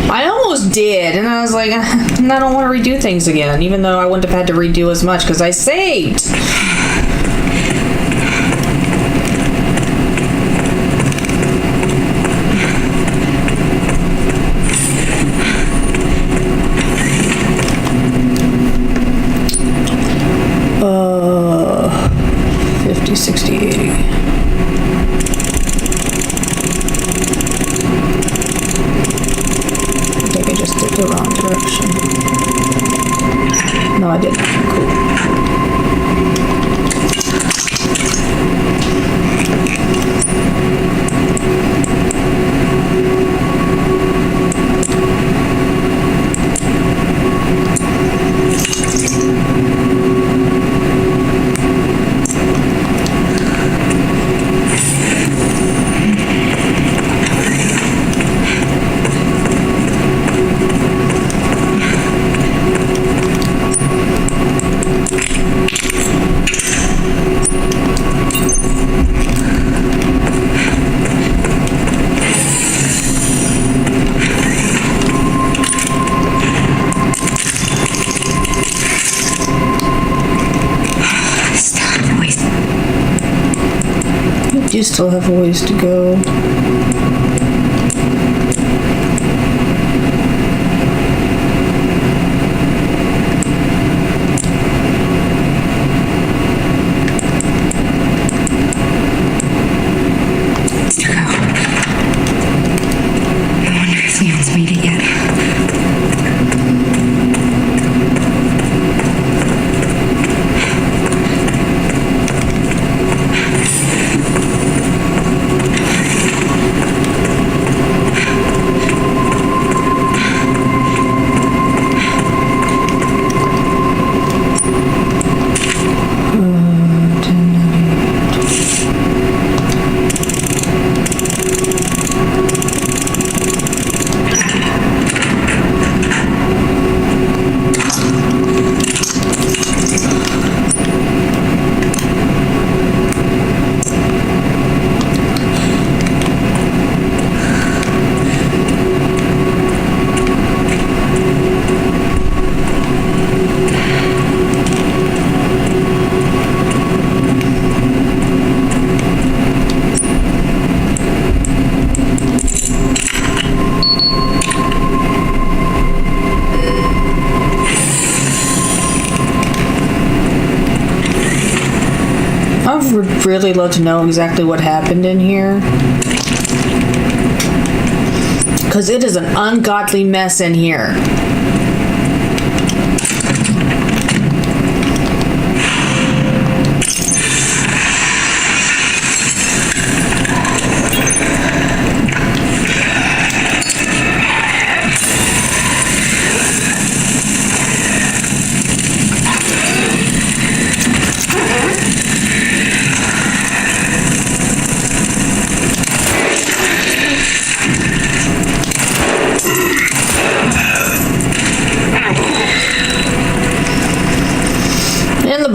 I almost did, and I was like, I don't want to redo things again, even though I wouldn't have had to redo as much because I saved. Uh, 50, 60, 80. I think I just did the wrong direction. No, I didn't. Cool. You still have a ways to go. Mr. Go. I wonder if Leon's made it yet. I would really love to know exactly what happened in here. Because it is an ungodly mess in here.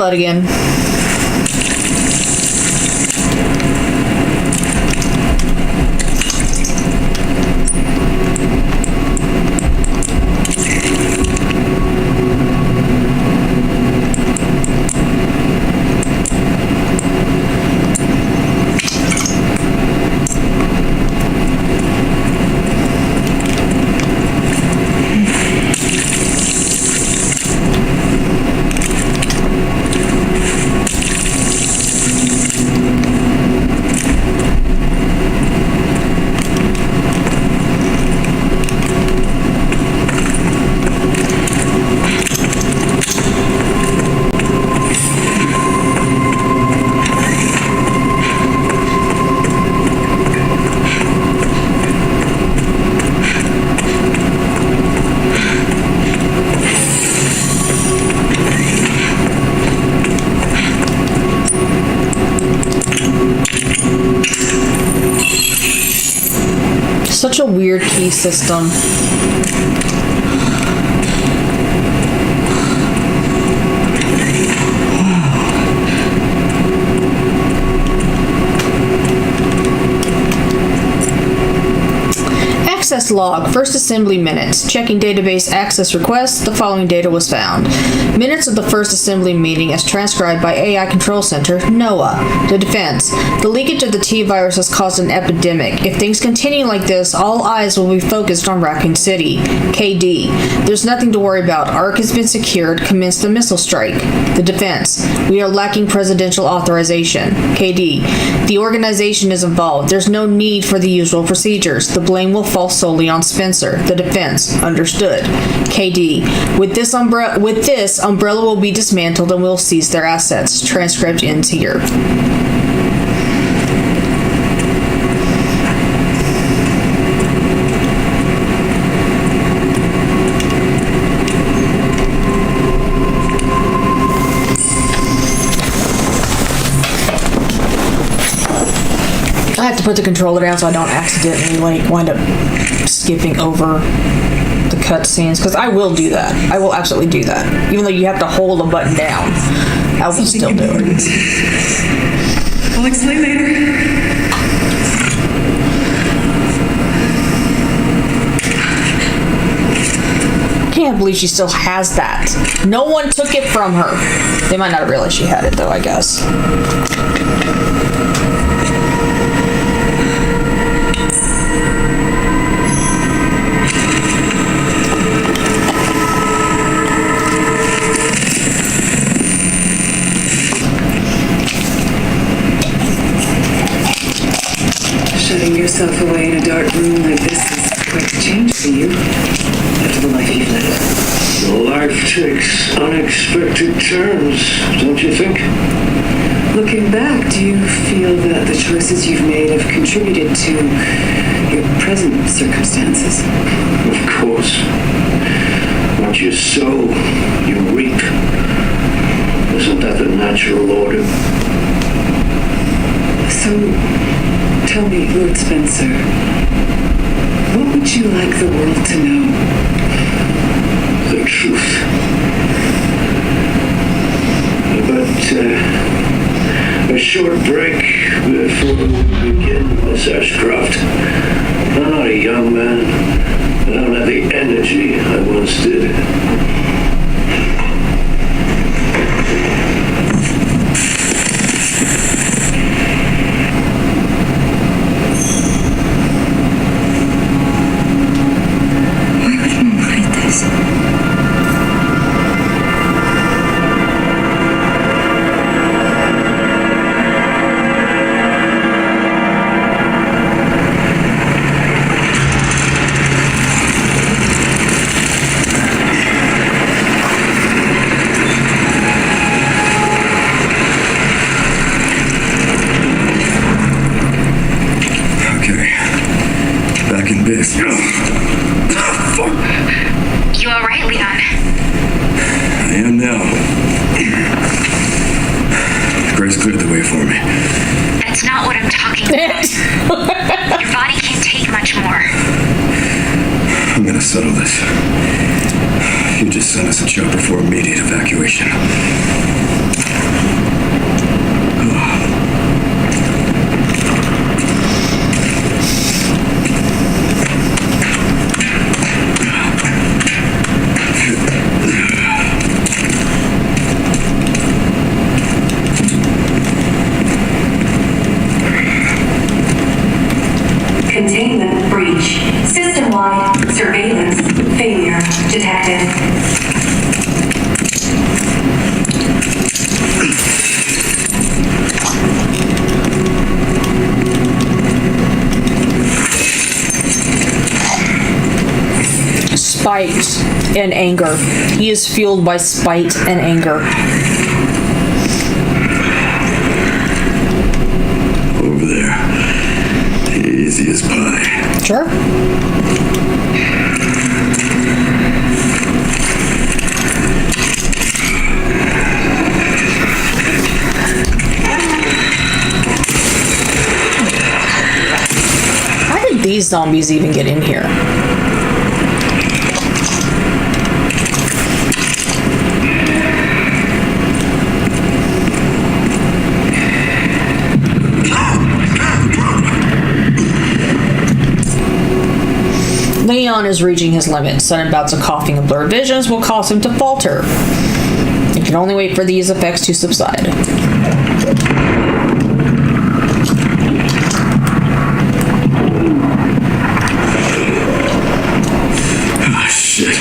butt again. Such a weird key system. Access log, first assembly minutes. Checking database access requests, the following data was found. Minutes of the first assembly meeting as transcribed by AI Control Center, NOAA. The defense. The leakage of the T-virus has caused an epidemic. If things continue like this, all eyes will be focused on Raccoon City. KD. There's nothing to worry about. ARC has been secured. Commence the missile strike. The defense. We are lacking presidential authorization. KD. The organization is involved. There's no need for the usual procedures. The blame will fall solely on Spencer. The defense. Understood. KD. With this, Umbrella will be dismantled and we'll seize their assets. Transcript ends here. I have to put the controller down so I don't accidentally wind up skipping over the cutscenes, because I will do that. I will absolutely do that. Even though you have to hold the button down, I will still do it. I'll explain later. Can't believe she still has that. No one took it from her. They might not have realized she had it though, I guess. Shutting yourself away in a dark room like this is quite a change for you after the life you've led. Life takes unexpected turns, don't you think? Looking back, do you feel that the choices you've made have contributed to your present circumstances? Of course. What you sow, you reap. Isn't that the natural order? So, tell me, Lord Spencer, what would you like the world to know? The truth. But, a short break before we begin, Miss Ashcroft. I'm not a young man. I don't have the energy I once did. You alright, Leon? I am now. Grace cleared the way for me. That's not what I'm talking about. Your body can't take much more. I'm gonna settle this. You just sent us a chopper for immediate evacuation. spite and anger. He is fueled by spite and anger. Over there. Easy as pie. Sure. How did these zombies even get in here? Leon is reaching his limit. Sudden bouts of coughing and blurred visions will cause him to falter. He can only wait for these effects to subside. Oh, shit.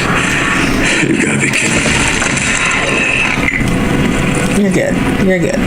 You gotta be kidding me. You're good. You're good.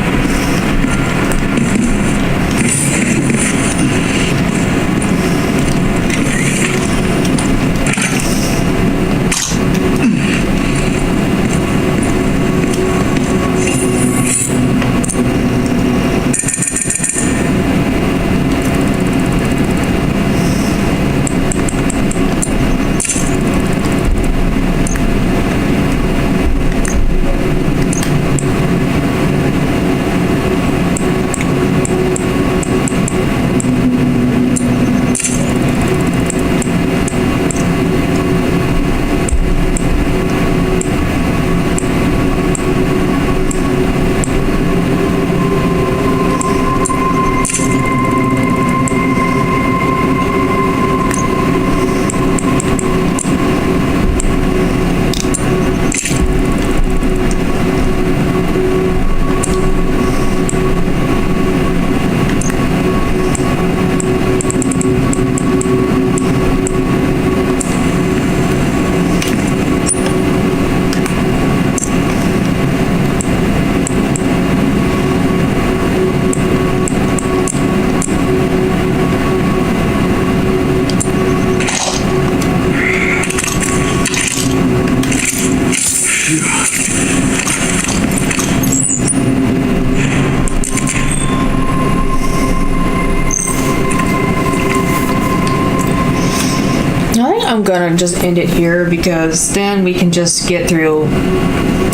I'm gonna just end it here because then we can just get through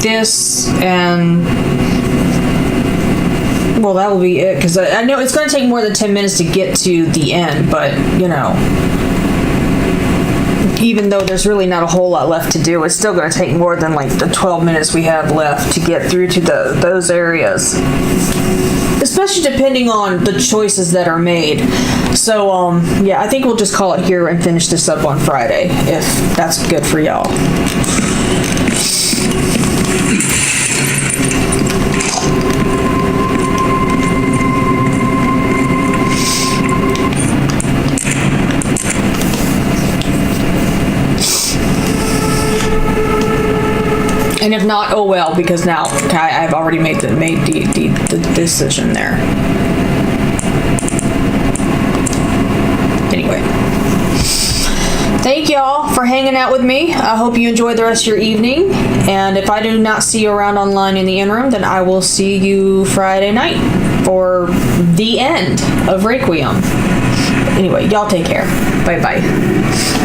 this and well, that will be it because I know it's gonna take more than 10 minutes to get to the end, but you know, even though there's really not a whole lot left to do, it's still gonna take more than like the 12 minutes we have left to get through to those areas. Especially depending on the choices that are made. So, yeah, I think we'll just call it here and finish this up on Friday, if that's good for y'all. And if not, oh well, because now I've already made the decision there. Anyway, thank y'all for hanging out with me. I hope you enjoy the rest of your evening. And if I do not see you around online in the interim, then I will see you Friday night for the end of Requiem. Anyway, y'all take care. Bye-bye.